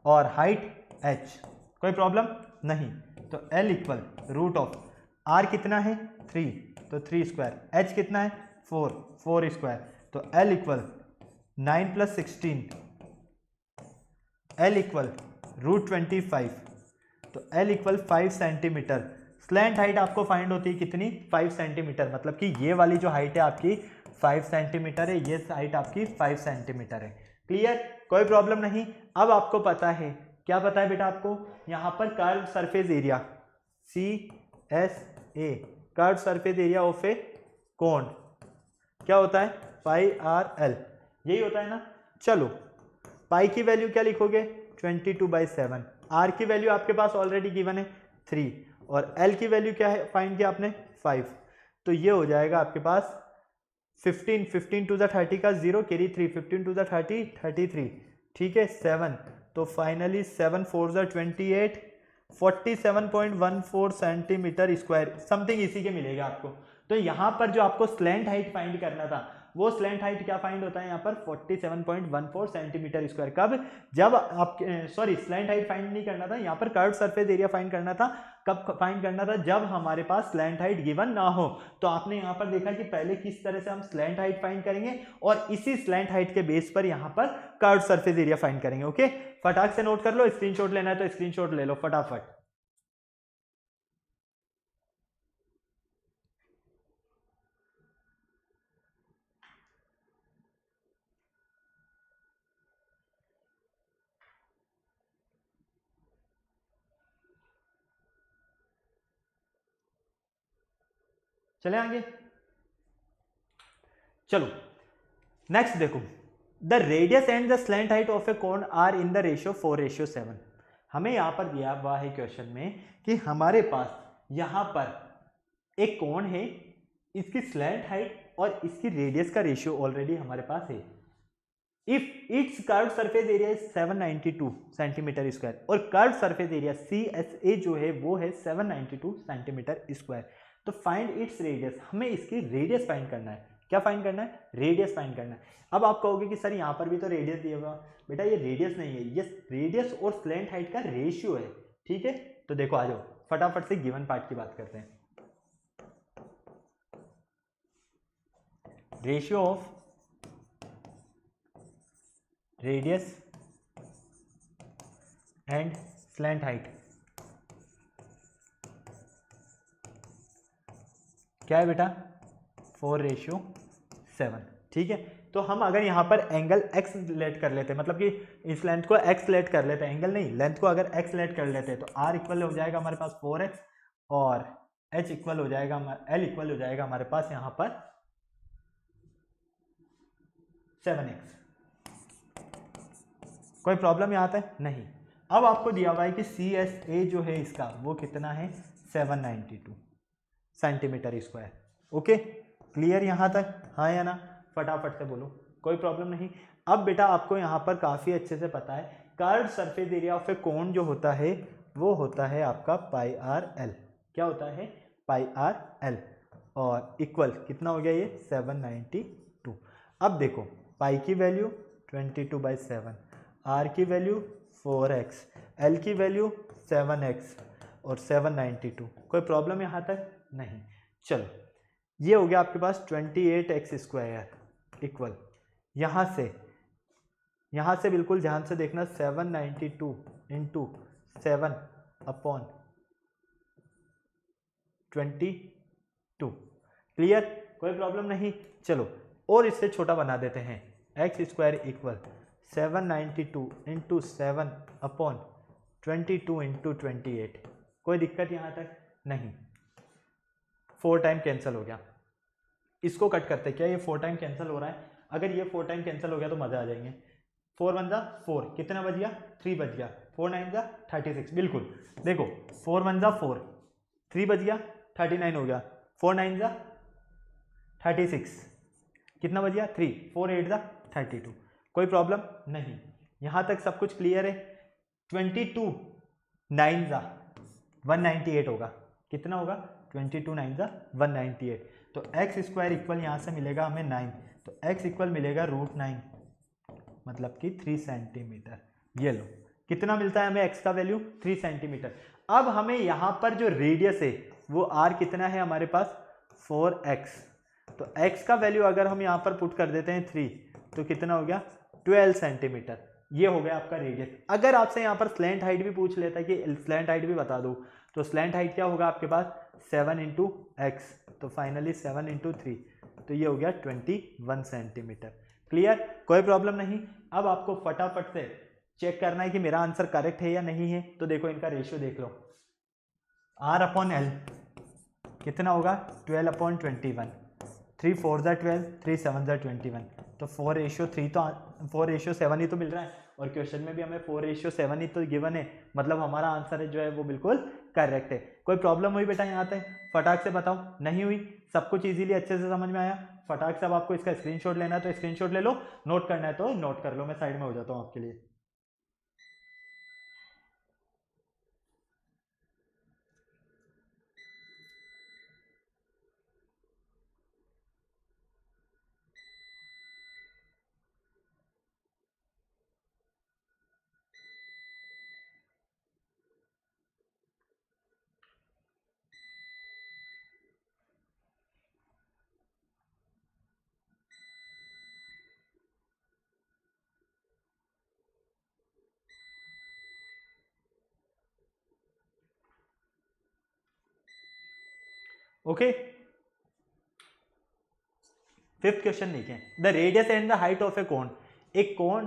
और हाइट एच, कोई प्रॉब्लम नहीं। तो L equal root of R कितना है 3, तो 3 स्क्वायर, h कितना है 4, 4 स्क्वायर, तो l इक्वल 9 + 16, l इक्वल √25, तो l equal 5 centimetre. Slant height आपको फाइंड होती है कितनी, 5 सेंटीमीटर, मतलब कि ये वाली जो हाइट है आपकी 5 सेंटीमीटर है, ये हाइट आपकी 5 सेंटीमीटर है। क्लियर, कोई प्रॉब्लम नहीं। अब आपको पता है, क्या पता है बेटा आपको, यहाँ पर curve surface area CSA, curve surface area of a cone क्या होता है, πRL, यही होता है ना। चलो पाई की वैल्यू क्या लिखोगे, 22/7, आर की वैल्यू आपके पास ऑलरेडी गिवन है 3, और एल की वैल्यू क्या है फाइंड किया आपने 5, तो ये हो जाएगा आपके पास 15, 15 टू द 30 का 0 कैरी 3, 15 टू द 30 33, ठीक है 7, तो फाइनली 7 4 ज़ा 28, 47.14 सेंटीमीटर स्क्वायर समथिंग इसी के मिलेगा आपको। तो यहाँ पर जो आपको स्लैंट हाइट फाइंड करना था, वो स्लैंट हाइट क्या फाइंड होता है यहाँ पर 47.14 सेंटीमीटर स्क्वायर। कब, जब आप सॉरी स्लैंट हाइट फाइंड नहीं करना था, यहाँ पर कर्व सरफेस एरिया फाइंड करना था। कब फाइंड करना था, जब हमारे पास स्लैंट हाइट गिवन ना हो। तो आपने यहाँ पर देखा कि पहले किस तरह से हम स्लैंट हाइट फाइंड करेंगे, और इसी स्लैंट हाइट के बेस पर यहाँ पर कर्व सरफेस एरिया फाइंड करेंगे। ओके, फटाक से नोट कर लो, स्क्रीनशॉट लेना है तो स्क्रीनशॉट ले लो फटाफट। चले आगे, चलो नेक्स्ट देखो, the radius and the slant height of a cone are in the ratio 4:7। हमें यहां पर दिया हुआ है क्वेश्चन में कि हमारे पास यहां पर एक कोन है, इसकी स्लैंट हाइट और इसकी रेडियस का रेशियो ऑलरेडी हमारे पास है। If it's curve surface area is 792 centimetre square, और कर्व सरफेस एरिया CSA जो है वो है 792 सेंटीमीटर स्क्वायर, तो फाइंड इट्स रेडियस, हमें इसकी रेडियस फाइंड करना है। क्या फाइंड करना है, रेडियस फाइंड करना है। अब आप कहोगे कि सर यहाँ पर भी तो रेडियस दिया हुआ, बेटा ये रेडियस नहीं है, ये रेडियस और स्लैंट हाइट का रेशियो है। ठीक है, तो देखो आ जाओ फटाफट से गिवन पार्ट की बात करते हैं। Ratio of radius and slant height क्या है बेटा, 4:7। ठीक है, तो हम अगर यहाँ पर एंगल x लेट कर लेते हैं, मतलब कि इस लेंथ को x लेट कर लेते हैं, एंगल नहीं लेंथ को अगर x लेट कर लेते हैं, तो r इक्वल हो जाएगा हमारे पास 4x, और h इक्वल हो जाएगा, l इक्वल हो जाएगा हमारे पास यहाँ पर 7x। कोई प्रॉब्लम यहाँ तक नहीं। अब आपको दिया हुआ है कि CSA जो है इसका वो कितना है 792 सेंटीमीटर स्क्वायर। ओके, क्लियर यहाँ तक, हाँ या ना, फटाफट से बोलो, कोई प्रॉब्लम नहीं। अब बेटा आपको यहाँ पर काफ़ी अच्छे से पता है curved surface area of a कोन जो होता है वो होता है आपका πRL। क्या होता है, πRL, और इक्वल कितना हो गया ये 792। अब देखो पाई की वैल्यू 22/7, आर की वैल्यू 4x, एल की वैल्यू 7x और 792। कोई प्रॉब्लम यहाँ तक नहीं। चलो ये हो गया आपके पास 28x स्क्वायर इक्वल, यहाँ से बिल्कुल ध्यान से देखना 792 इंटू 7/22। क्लियर, कोई प्रॉब्लम नहीं। चलो और इससे छोटा बना देते हैं, x square equal 792 into 7/22 into 28। कोई दिक्कत यहाँ तक नहीं। 4 टाइम कैंसिल हो गया, इसको कट करते, क्या ये 4 टाइम कैंसिल हो रहा है, अगर ये 4 टाइम कैंसिल हो गया तो मजा आ जाएंगे। 4 1 4, कितना बच गया 3 बच गया, 4 9 36। बिल्कुल देखो 4 1 4, 3 बच गया 39 हो गया, 4 9 36, कितना बच गया 3, 4 8 32। कोई प्रॉब्लम नहीं, यहाँ तक सब कुछ क्लियर है। 22 9 198 होगा, कितना होगा 22 9 198। तो एक्स स्क्वायर इक्वल यहाँ से मिलेगा हमें 9, तो एक्स इक्वल मिलेगा √9, मतलब कि 3 सेंटीमीटर। ये लो कितना मिलता है हमें एक्स का वैल्यू 3 सेंटीमीटर। अब हमें यहाँ पर जो रेडियस है वो आर कितना है हमारे पास 4x। तो x का वैल्यू अगर हम यहाँ पर पुट कर देते हैं 3, तो कितना हो गया 12 सेंटीमीटर। ये हो गया आपका रेडियस। अगर आपसे यहाँ पर स्लैंट हाइट भी पूछ लेता है कि स्लैंट हाइट भी बता दो, तो स्लैंट हाइट क्या होगा आपके पास 7 इंटू एक्स, तो फाइनली 7 इंटू 3, तो ये हो गया 21 सेंटीमीटर। क्लियर, कोई प्रॉब्लम नहीं। अब आपको फटाफट से चेक करना है कि मेरा आंसर करेक्ट है या नहीं है। तो देखो इनका रेशियो देख लो, R अपॉन एल कितना होगा 12/21, 3 4 ज़ा 12, 3 7 ज़ा 21, तो 4:3, तो 4:7 ही तो मिल रहा है। और क्वेश्चन में भी हमें 4:7 ही तो गिवन है, मतलब हमारा आंसर जो है वो बिल्कुल करेक्ट है। कोई प्रॉब्लम हुई बेटा यहाँ तक? फटाक से बताओ। नहीं हुई? सब कुछ इजीली अच्छे से समझ में आया? फटाक से अब आपको इसका स्क्रीनशॉट लेना है तो स्क्रीनशॉट ले लो, नोट करना है तो नोट कर लो। मैं साइड में हो जाता हूँ आपके लिए। ओके, फिफ्थ क्वेश्चन देखिए, the radius and the height of a cone. एक कोन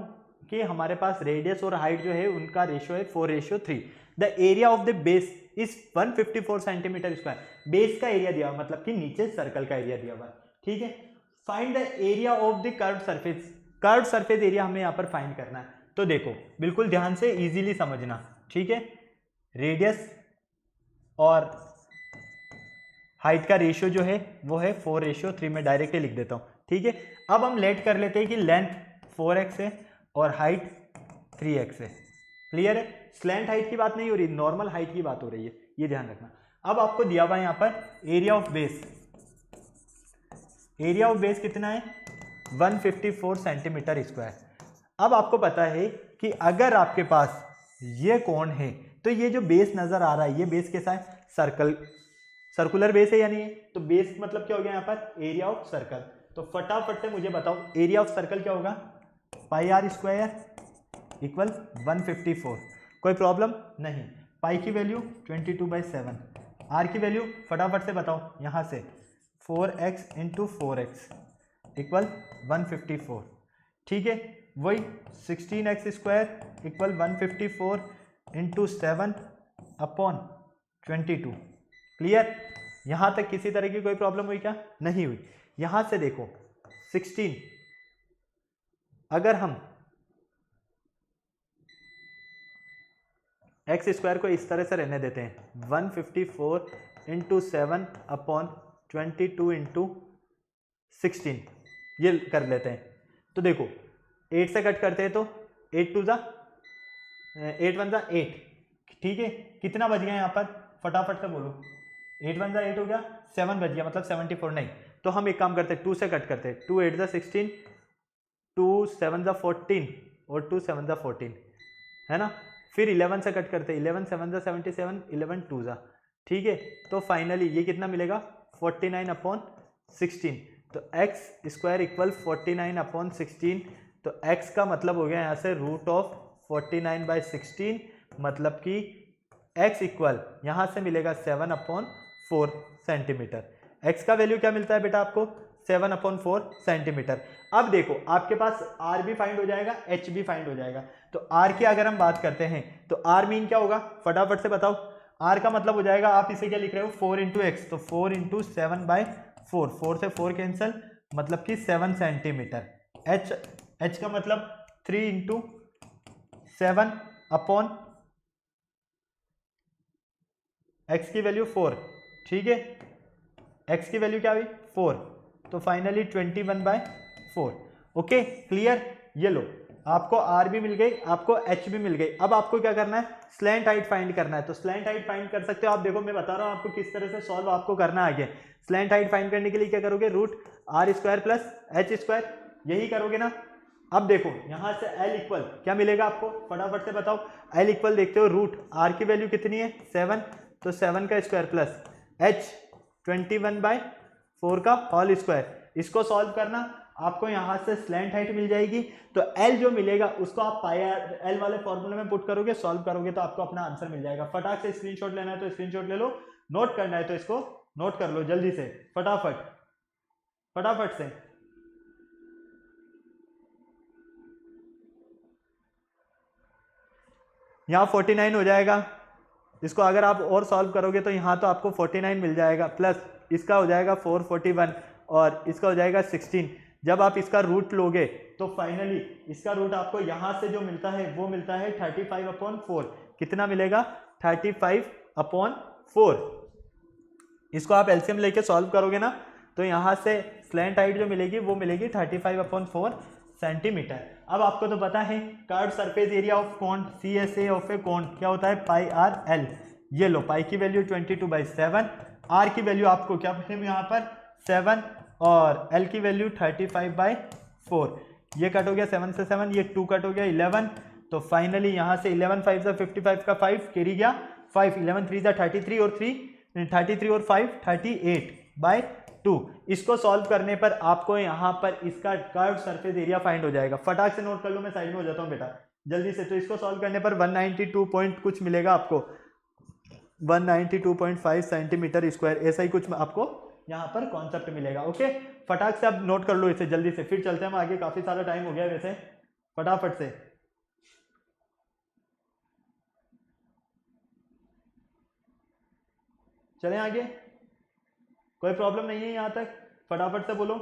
के हमारे पास रेडियस और हाइट जो है उनका रेशियो है 4:3। The area of the base is 154 centimetre square. Base का एरिया दिया हुआ, मतलब कि नीचे सर्कल का एरिया दिया हुआ है, ठीक है। Find the area of the curved surface. Curved surface area हमें यहाँ पर फाइंड करना है। तो देखो बिल्कुल ध्यान से इजीली समझना, ठीक है। रेडियस और हाइट का रेशियो जो है वो है 4:3, में डायरेक्टली लिख देता हूँ, ठीक है। अब हम लेट कर लेते हैं कि लेंथ 4x है और हाइट 3x है। क्लियर है? स्लैंट हाइट की बात नहीं हो रही, नॉर्मल हाइट की बात हो रही है, ये ध्यान रखना। अब आपको दिया हुआ है यहाँ पर area of base. Area of base कितना है 154 सेंटीमीटर स्क्वायर। अब आपको पता है कि अगर आपके पास ये कोण है तो ये जो बेस नजर आ रहा है, ये बेस कैसा है सर्कुलर बेस है या नहीं है? तो बेस मतलब क्या हो गया यहाँ पर एरिया ऑफ सर्कल। तो फटाफट से मुझे बताओ एरिया ऑफ सर्कल क्या होगा, पाई आर स्क्वायर इक्वल 154। कोई प्रॉब्लम नहीं। पाई की वैल्यू 22/7, आर की वैल्यू फटाफट से बताओ यहाँ से 4x इंटू 4x इक्वल 154, ठीक है। वही 16x square equal 154 into 7/22। Clear? यहां तक किसी तरह की कोई प्रॉब्लम हुई क्या? नहीं हुई। यहां से देखो 16, अगर हम एक्स स्क्वायर को इस तरह से रहने देते हैं 154 इंटू 7/22 इंटू 16, ये कर लेते हैं। तो देखो 8 से कट करते हैं तो 8 2 ज़ा 8 1 ज़ा 8, ठीक है। कितना बच गया यहाँ पर फटाफट से बोलो? 8 1 ज़ा 8 हो गया, 7 बच गया, मतलब 74 नहीं। तो हम एक काम करते हैं 2 से कट करते हैं, 2 8 ज़ा 16, 2 7 ज़ा 14 और 2 7 ज़ा 14, है ना। फिर 11 से कट करते हैं, 11 7 ज़ा 77, 11 2 ज़ा, ठीक है। तो फाइनली ये कितना मिलेगा 49/16। तो एक्स स्क्वायर इक्वल 49/16। तो x का मतलब हो गया यहाँ से रूट ऑफ 49/16, मतलब कि x इक्वल यहाँ से मिलेगा 7/4 सेंटीमीटर। x का वैल्यू क्या मिलता है बेटा आपको 7/4 सेंटीमीटर। अब देखो आपके पास r भी फाइंड हो जाएगा, h भी फाइंड हो जाएगा। तो r की अगर हम बात करते हैं तो r मीन क्या होगा फटाफट से बताओ? r का मतलब हो जाएगा, आप इसे क्या लिख रहे हो 4 इंटू एक्स, तो 4 इंटू 7/4, 4 से 4 कैंसल, मतलब कि 7 सेंटीमीटर। h का मतलब 3 इंटू 7 अपॉन x की वैल्यू 4, ठीक है। x की वैल्यू क्या हुई 4, तो फाइनली 21/4। Okay clear? ये लो आपको r भी मिल गई, आपको h भी मिल गई। अब आपको क्या करना है स्लैंट हाइट फाइंड करना है। तो स्लैंट हाइट फाइंड कर सकते हो आप। देखो मैं बता रहा हूं आपको किस तरह से सॉल्व आपको करना है आगे। स्लैंट हाइट फाइंड करने के लिए क्या करोगे, root r square plus h square, यही करोगे ना। अब देखो यहां से l इक्वल क्या मिलेगा आपको फटाफट से बताओ? l इक्वल देखते हो रूट r की वैल्यू कितनी है 7, तो 7 का स्क्वायर प्लस h 21/4 4 का होल स्क्वायर। इसको सॉल्व करना, आपको यहाँ से स्लैंट हाइट मिल जाएगी, तो L जो मिलेगा उसको आप पाई आर एल वाले फॉर्मूले में पुट करोगे, सॉल्व करोगे तो आपको अपना आंसर मिल जाएगा। फटाक से स्क्रीनशॉट लेना है तो स्क्रीनशॉट ले लो, नोट करना है तो इसको नोट कर लो जल्दी से, फटाफट फटाफट से। यहाँ 49 हो जाएगा, इसको अगर आप और सॉल्व करोगे तो यहाँ तो आपको 49 मिल जाएगा, प्लस इसका हो जाएगा 441 और इसका हो जाएगा 16। जब आप इसका रूट लोगे तो फाइनली इसका रूट आपको यहाँ से जो मिलता है वो मिलता है 35/4। कितना मिलेगा? 35/4। इसको आप एलसीएम लेके सॉल्व करोगे ना तो यहाँ से स्लैंट हाइट जो मिलेगी वो मिलेगी 35/4 सेंटीमीटर। अब आपको तो पता है curve surface area of cone CSA of a cone क्या होता है? Pi r l. ये लो, पाई की वैल्यू 22/7, आर की वैल्यू आपको क्या है यहाँ पर 7 और एल की वैल्यू 35/4। ये कट हो गया 7 से 7, ये 2 कट हो गया 11, तो फाइनली यहाँ से 11 5 से 55 का 5 कैरी गया 5, 11 3 33 और 33 और 5 38/2। इसको सॉल्व करने पर आपको यहाँ पर इसका कर्व सरफेस एरिया फाइंड हो जाएगा। फटाक से नोट कर लो, मैं साइड में हो जाता हूँ बेटा जल्दी से। तो इसको सॉल्व करने पर 192 पॉइंट कुछ मिलेगा आपको, 192.5 सेंटीमीटर स्क्वायर, ऐसा ही कुछ आपको यहाँ पर कॉन्सेप्ट मिलेगा। ओके, फटाक से आप नोट कर लो इसे जल्दी से, फिर चलते हैं हम आगे, काफी सारा टाइम हो गया वैसे, फटाफट से। चलें आगे, कोई प्रॉब्लम नहीं है यहाँ तक? फटाफट से बोलो,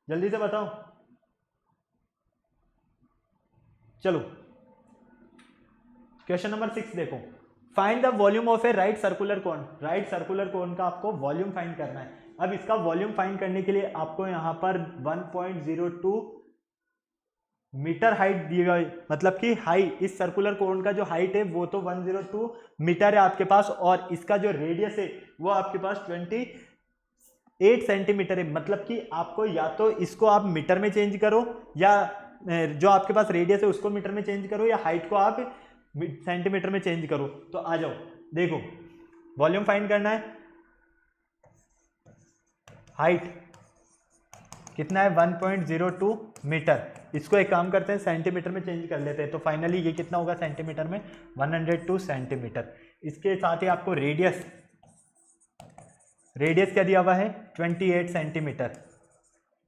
जल्दी से बताओ। चलो क्वेश्चन नंबर 6 देखो, find the volume of A right circular cone. Right circular कोन का आपको वॉल्यूम फाइंड करना है। अब इसका वॉल्यूम फाइंड करने के लिए आपको यहाँ पर 1.02 मीटर हाइट दी गई, मतलब कि हाइट, इस सर्कुलर कोन का जो हाइट है वो तो 102 मीटर है आपके पास, और इसका जो रेडियस है वो आपके पास 28 सेंटीमीटर है। मतलब कि आपको या तो इसको आप मीटर में चेंज करो, या जो आपके पास रेडियस है उसको मीटर में चेंज करो, या हाइट को आप सेंटीमीटर में चेंज करो। तो आ जाओ, देखो वॉल्यूम फाइंड करना है। हाइट कितना है? 1.02 मीटर। इसको एक काम करते हैं, सेंटीमीटर में चेंज कर लेते हैं, तो फाइनली ये कितना होगा सेंटीमीटर में? 102 सेंटीमीटर। इसके साथ ही आपको रेडियस क्या दिया हुआ है? 28 सेंटीमीटर।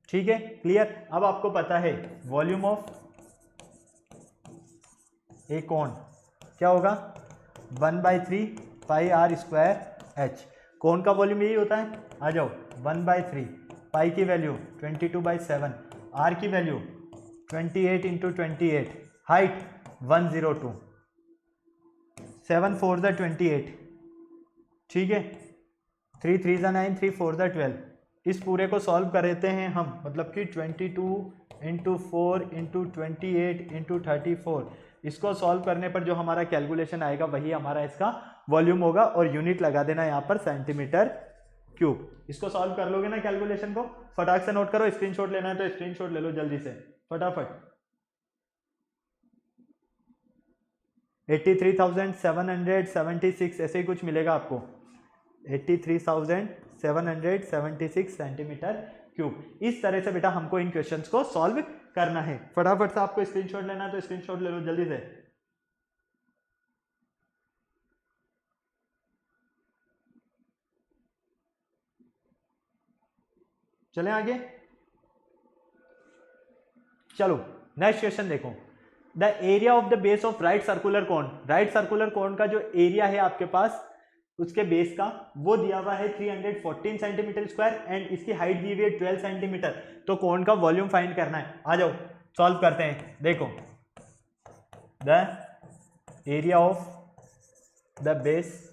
ठीक है, क्लियर। अब आपको पता है वॉल्यूम ऑफ ए कोन क्या होगा? 1/3 पाई आर स्क्वायर एच। कोन का वॉल्यूम यही होता है। आ जाओ, 1/3 पाई की वैल्यू 22/7, आर की वैल्यू 28 × 28, हाइट 102, 7 4 × 28, ठीक है, 3 3 × 9, 3 4 × 12। इस पूरे को सॉल्व कर देते हैं हम, मतलब कि 22 × 4 × 28 × 34। इसको सॉल्व करने पर जो हमारा कैलकुलेशन आएगा वही हमारा इसका वॉल्यूम होगा, और यूनिट लगा देना यहाँ पर सेंटीमीटर क्यूब। इसको सॉल्व कर लोगे ना कैलकुलेशन को? फटाक से नोट करो, स्क्रीनशॉट लेना है तो स्क्रीनशॉट ले लो जल्दी से, फटाफट। 83,776 ऐसे ही कुछ मिलेगा आपको, 83,776 सेंटीमीटर क्यूब। इस तरह से बेटा हमको इन क्वेश्चंस को सॉल्व करना है। फटाफट से आपको स्क्रीनशॉट लेना है तो स्क्रीनशॉट ले लो जल्दी से। चलें आगे, चलो नेक्स्ट क्वेश्चन देखो। The area of the base of right circular cone. Right circular कोन का जो एरिया है आपके पास उसके बेस का, वो दिया हुआ है 314 सेंटीमीटर स्क्वायर, एंड इसकी हाइट दी हुई है 12 सेंटीमीटर। तो कोन का वॉल्यूम फाइंड करना है। आ जाओ सॉल्व करते हैं। देखो, the area of the base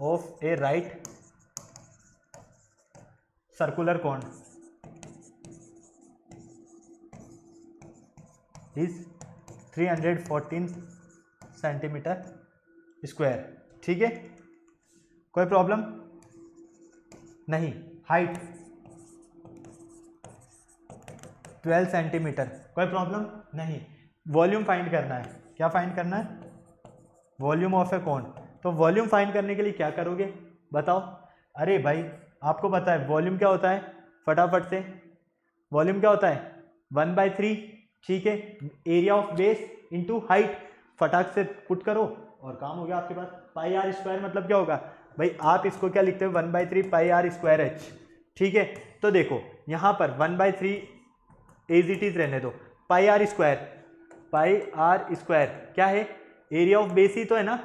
of A right circular cone is 314 centimetre square. ठीक है, कोई प्रॉब्लम नहीं। हाइट 12 सेंटीमीटर, कोई प्रॉब्लम नहीं। वॉल्यूम फाइंड करना है। क्या फाइंड करना है? Volume of a cone. तो वॉल्यूम फाइंड करने के लिए क्या करोगे बताओ? अरे भाई आपको पता है वॉल्यूम क्या होता है, फटाफट से वॉल्यूम क्या होता है 1/3, ठीक है, area of base into height, फटाक से पुट करो और काम हो गया आपके पास। पाई आर स्क्वायर मतलब क्या होगा भाई, आप इसको क्या लिखते हो 1/3 पाई आर स्क्वायर एच, ठीक है। तो देखो यहाँ पर 1/3 एज इट इज रहने दो, पाई आर स्क्वायर क्या है, एरिया ऑफ बेस ही तो है ना,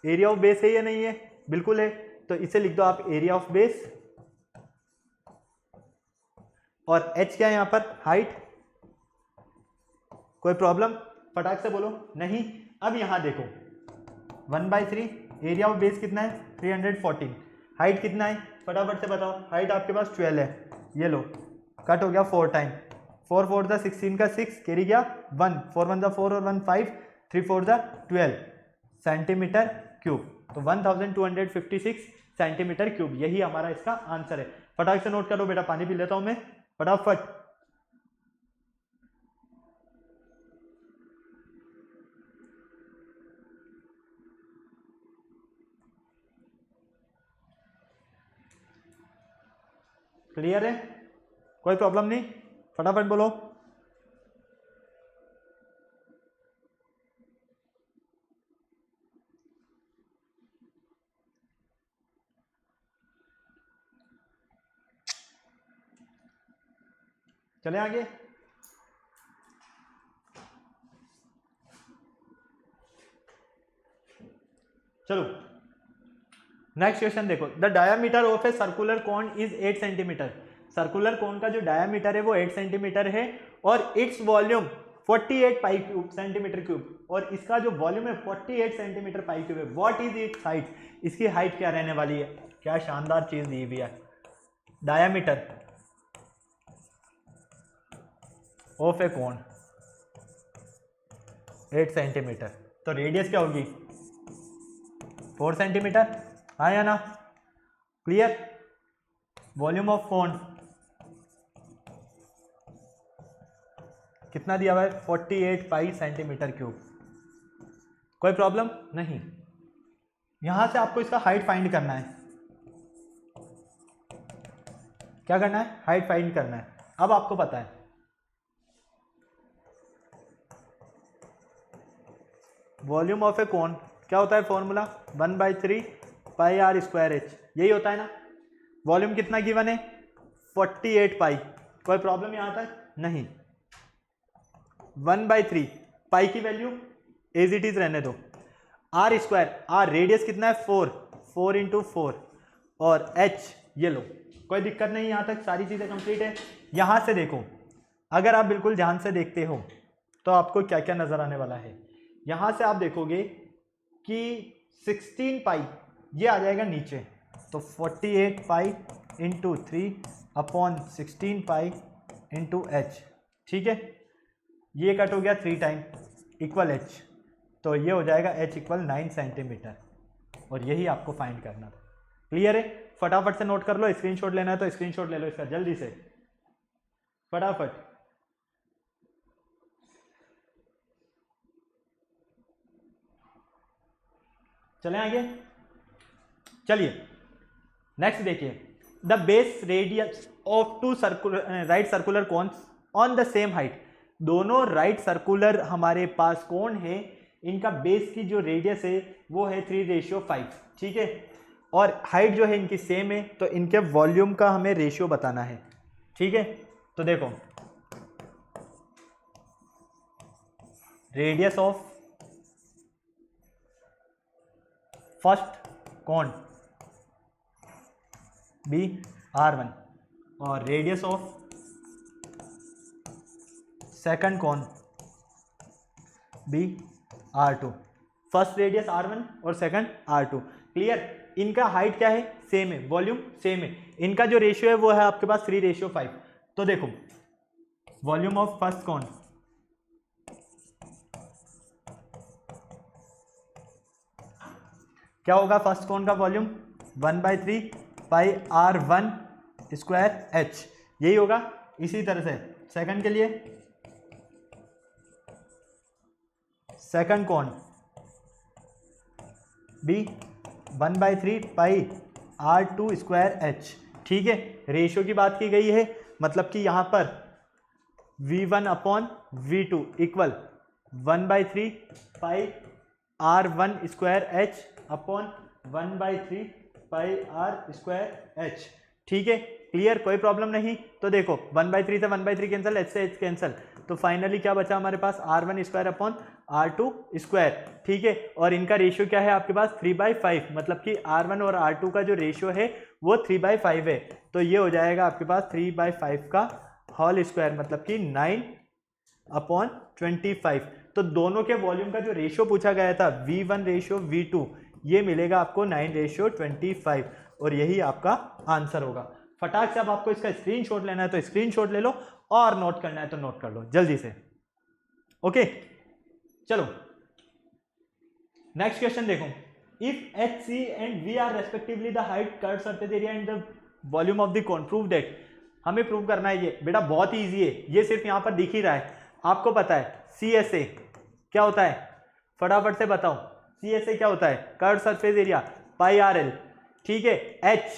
एरिया ऑफ बेस है या नहीं है, बिल्कुल है, तो इसे लिख दो आप एरिया ऑफ बेस, और h क्या है यहाँ पर हाइट, कोई प्रॉब्लम, फटाक से बोलो नहीं। अब यहाँ देखो 1/3 एरिया ऑफ बेस कितना है 314, हाइट कितना है फटाफट से बताओ, हाइट आपके पास 12 है, ये लो कट हो गया 4 टाइम, 4 4 द 16 का 6 कैरी गया 1, 4 1 द 4 और 1 5, 3 4 द 12 सेंटीमीटर क्यूब, तो 1256 सेंटीमीटर क्यूब, यही हमारा इसका आंसर है। फटाक से नोट करो बेटा, पानी पी लेता हूं मैं फटाफट। क्लियर है, कोई प्रॉब्लम नहीं, फटाफट बोलो। चले आगे, चलो नेक्स्ट क्वेश्चन देखो, the diameter of a circular cone is 8 centimetre, circular cone का जो डायामीटर है वो 8 सेंटीमीटर है और इट्स वॉल्यूम 48 पाई क्यूब सेंटीमीटर क्यूब, और इसका जो वॉल्यूम है 48 सेंटीमीटर पाई क्यूब है। व्हाट इज इट्स हाइट, इसकी हाइट क्या रहने वाली है, क्या शानदार चीज दी हुई है, diameter of a cone 8 centimetre, तो रेडियस क्या होगी 4 सेंटीमीटर, हाँ या ना, क्लियर। वॉल्यूम ऑफ कोन कितना दिया हुआ है 48 पाई सेंटीमीटर क्यूब, कोई प्रॉब्लम नहीं। यहां से आपको इसका हाइट फाइंड करना है, क्या करना है हाइट फाइंड करना है। अब आपको पता है वॉल्यूम ऑफ ए कोन क्या होता है, formula 1/3 pi are square H, यही होता है ना। वॉल्यूम कितना गिवन है 48 पाई, कोई प्रॉब्लम यहां तक नहीं। 1/3 पाई की वैल्यू एज इट इज रहने दो, आर स्क्वायर, आर रेडियस कितना है 4 इंटू 4 और एच ये लो, कोई दिक्कत नहीं, यहां तक सारी चीजें कंप्लीट है। यहां से देखो, अगर आप बिल्कुल ध्यान से देखते हो तो आपको क्या क्या नजर आने वाला है। यहां से आप देखोगे कि 16 पाई ये आ जाएगा नीचे, तो 48 pi into 3 upon 16 pi into H, ठीक है, ये कट हो गया 3 टाइम इक्वल एच, तो ये हो जाएगा एच इक्वल 9 सेंटीमीटर, और यही आपको फाइंड करना था। क्लियर है, फटाफट से नोट कर लो, स्क्रीनशॉट लेना है तो स्क्रीनशॉट ले लो इसका जल्दी से फटाफट। चलें आगे, चलिए नेक्स्ट देखिए, the base radius of two circular right circular cones on the same height, दोनों राइट सर्कुलर हमारे पास कोन है, इनका बेस की जो रेडियस है वो है 3:5, ठीक है, और हाइट जो है इनकी सेम है, तो इनके वॉल्यूम का हमें रेशियो बताना है, ठीक है। तो देखो radius of first cone be R1 और radius of second cone be R2, first radius R1 और सेकंड R2, क्लियर। इनका हाइट क्या है सेम है, वॉल्यूम सेम है, इनका जो रेशियो है वो है आपके पास 3:5। तो देखो वॉल्यूम ऑफ फर्स्ट कोन क्या होगा, फर्स्ट कोन का वॉल्यूम 1/3 पाई R1 स्क्वायर एच, यही होगा। इसी तरह से सेकंड के लिए, सेकंड कोन बी 1/3 पाई R2 स्क्वायर एच। ठीक है, रेशियो की बात की गई है, मतलब कि यहाँ पर V1 अपॉन V2 इक्वल 1/3 पाई R1 स्क्वायर एच अपॉन 1/3 पाई R स्क्वायर एच। ठीक है, क्लियर, कोई प्रॉब्लम नहीं। तो देखो 1/3 से 1/3 कैंसिल, एच से एच कैंसिल, तो फाइनली क्या बचा हमारे पास R1 square upon R2 square. ठीक है, और इनका रेशियो क्या है आपके पास 3/5, मतलब कि R1 और R2 का जो रेशियो है वो 3/5 है। तो ये हो जाएगा आपके पास 3/5 का होल स्क्वायर, मतलब कि 9/25। तो दोनों के वॉल्यूम का जो रेशियो पूछा गया था V1 रेशियो V2, ये मिलेगा आपको 9/25, और यही आपका आंसर होगा। फटाक से अब आपको इसका स्क्रीनशॉट लेना है तो स्क्रीनशॉट ले लो, और नोट करना है तो नोट कर लो जल्दी से। ओके, चलो नेक्स्ट क्वेश्चन देखो। If H C and V are respectively the height, curve surface area and the volume of the cone, prove that. हमें प्रूव करना है ये, बेटा बहुत ही इजी है, ये सिर्फ यहां पर दिख ही रहा है। आपको पता है CSA क्या होता है, फटाफट से बताओ। CSA क्या होता है, curve surface area pi RL। ठीक है, H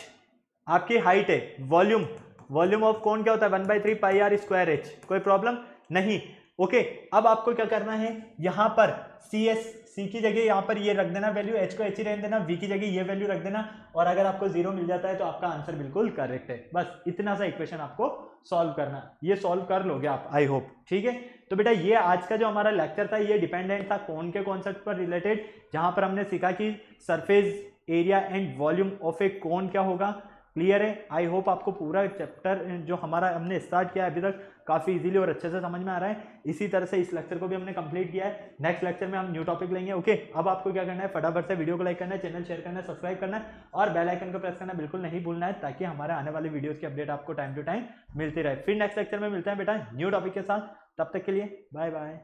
आपकी हाइट है, वॉल्यूम ऑफ कोन क्या होता है 1/3 पाई R स्क्वायर एच। कोई प्रॉब्लम नहीं। ओके, अब आपको क्या करना है, यहां पर C की जगह यहां पर ये रख देना वैल्यू, H को H ही रहने देना, V की जगह ये वैल्यू रख देना, और अगर आपको 0 मिल जाता है तो आपका आंसर बिल्कुल करेक्ट है। बस इतना सा इक्वेशन आपको सॉल्व करना, ये सॉल्व कर लोगे आप, आई होप। ठीक है, तो बेटा ये आज का जो हमारा लेक्चर था ये डिपेंडेंट था कोन के कॉन्सेप्ट पर रिलेटेड, जहां पर हमने सीखा कि surface area and volume of a cone क्या होगा। क्लियर है, आई होप आपको पूरा चैप्टर जो हमारा हमने स्टार्ट किया है अभी तक काफी इजीली और अच्छे से समझ में आ रहा है। इसी तरह से इस लेक्चर को भी हमने कंप्लीट किया है। नेक्स्ट लेक्चर में हम न्यू टॉपिक लेंगे। ओके, अब आपको क्या करना है, फटाफट से वीडियो को लाइक करना है, चैनल शेयर करना है, सब्सक्राइब करना है, और बेल आइकन को प्रेस करना बिल्कुल नहीं भूलना है, ताकि हमारे आने वाले वीडियोस की अपडेट आपको टाइम टू टाइम मिलती रहे। फिर नेक्स्ट लेक्चर में मिलते हैं बेटा न्यू टॉपिक के साथ, तब तक के लिए बाय बाय।